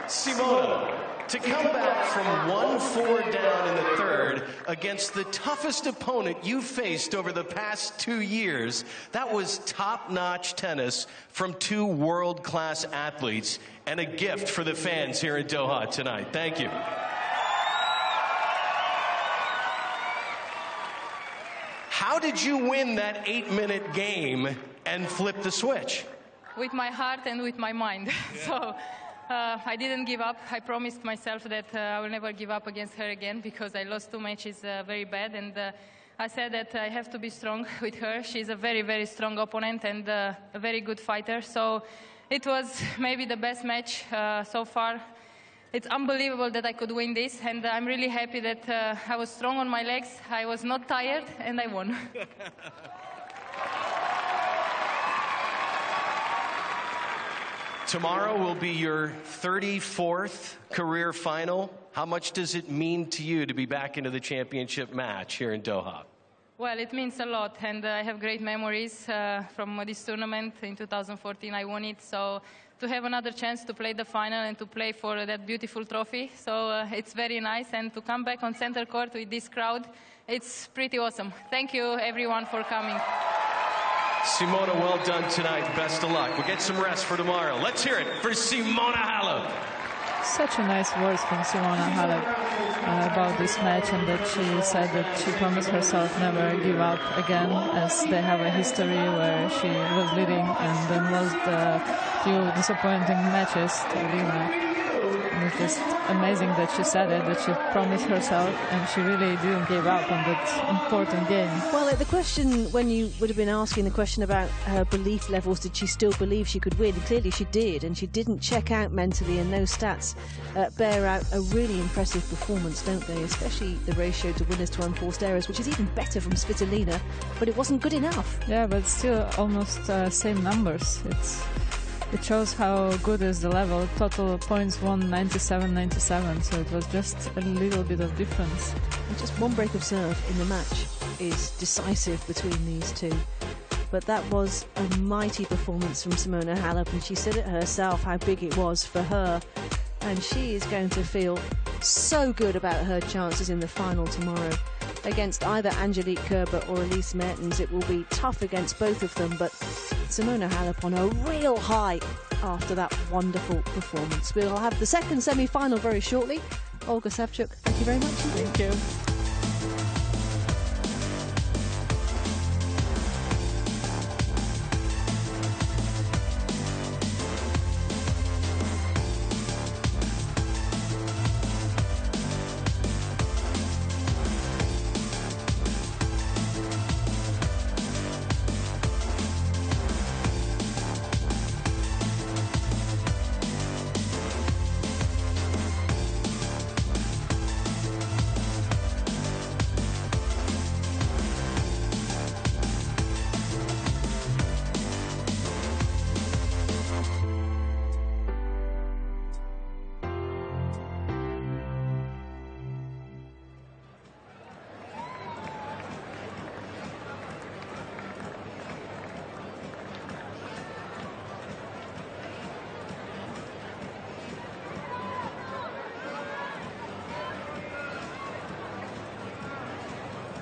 Simona, to come back from 1-4 down in the third against the toughest opponent you faced over the past 2 years, that was top-notch tennis from two world-class athletes, and a gift for the fans here in Doha tonight. Thank you. How did you win that 8-minute game and flip the switch? With my heart and with my mind. So I didn't give up. I promised myself that I will never give up against her again, because I lost 2 matches very bad, and I said that I have to be strong with her. She's a very, very strong opponent and a very good fighter. So it was maybe the best match so far. It's unbelievable that I could win this, and I'm really happy that I was strong on my legs, I was not tired, and I won. Tomorrow will be your 34th career final. How much does it mean to you to be back into the championship match here in Doha? Well, it means a lot, and I have great memories from this tournament. In 2014, I won it, so to have another chance to play the final and to play for that beautiful trophy, so it's very nice, and to come back on center court with this crowd, it's pretty awesome. Thank you, everyone, for coming. Simona, well done tonight. Best of luck. We'll get some rest for tomorrow. Let's hear it for Simona Halep. Such a nice words from Simona Halep about this match, and that she said that she promised herself never give up again, as they have a history where she was leading and then lost a few disappointing matches to Elina. And it's just amazing that she said it, that she promised herself, and she really didn't give up on that important game. Well, the question, when you would have been asking the question about her belief levels, did she still believe she could win? Clearly she did, and she didn't check out mentally, and those stats bear out a really impressive performance, don't they? Especially the ratio to winners to unforced errors, which is even better from Svitolina, but it wasn't good enough. Yeah, but still almost same numbers. it shows how good is the level. Total points won 97-97, so it was just a little bit of difference. And just one break of serve in the match is decisive between these two. But that was a mighty performance from Simona Halep, and she said it herself how big it was for her. And she is going to feel so good about her chances in the final tomorrow. Against either Angelique Kerber or Elise Mertens, it will be tough against both of them, but Simona Halep on a real high after that wonderful performance. We'll have the second semi-final very shortly. Olga Savchuk, thank you very much. Thank you.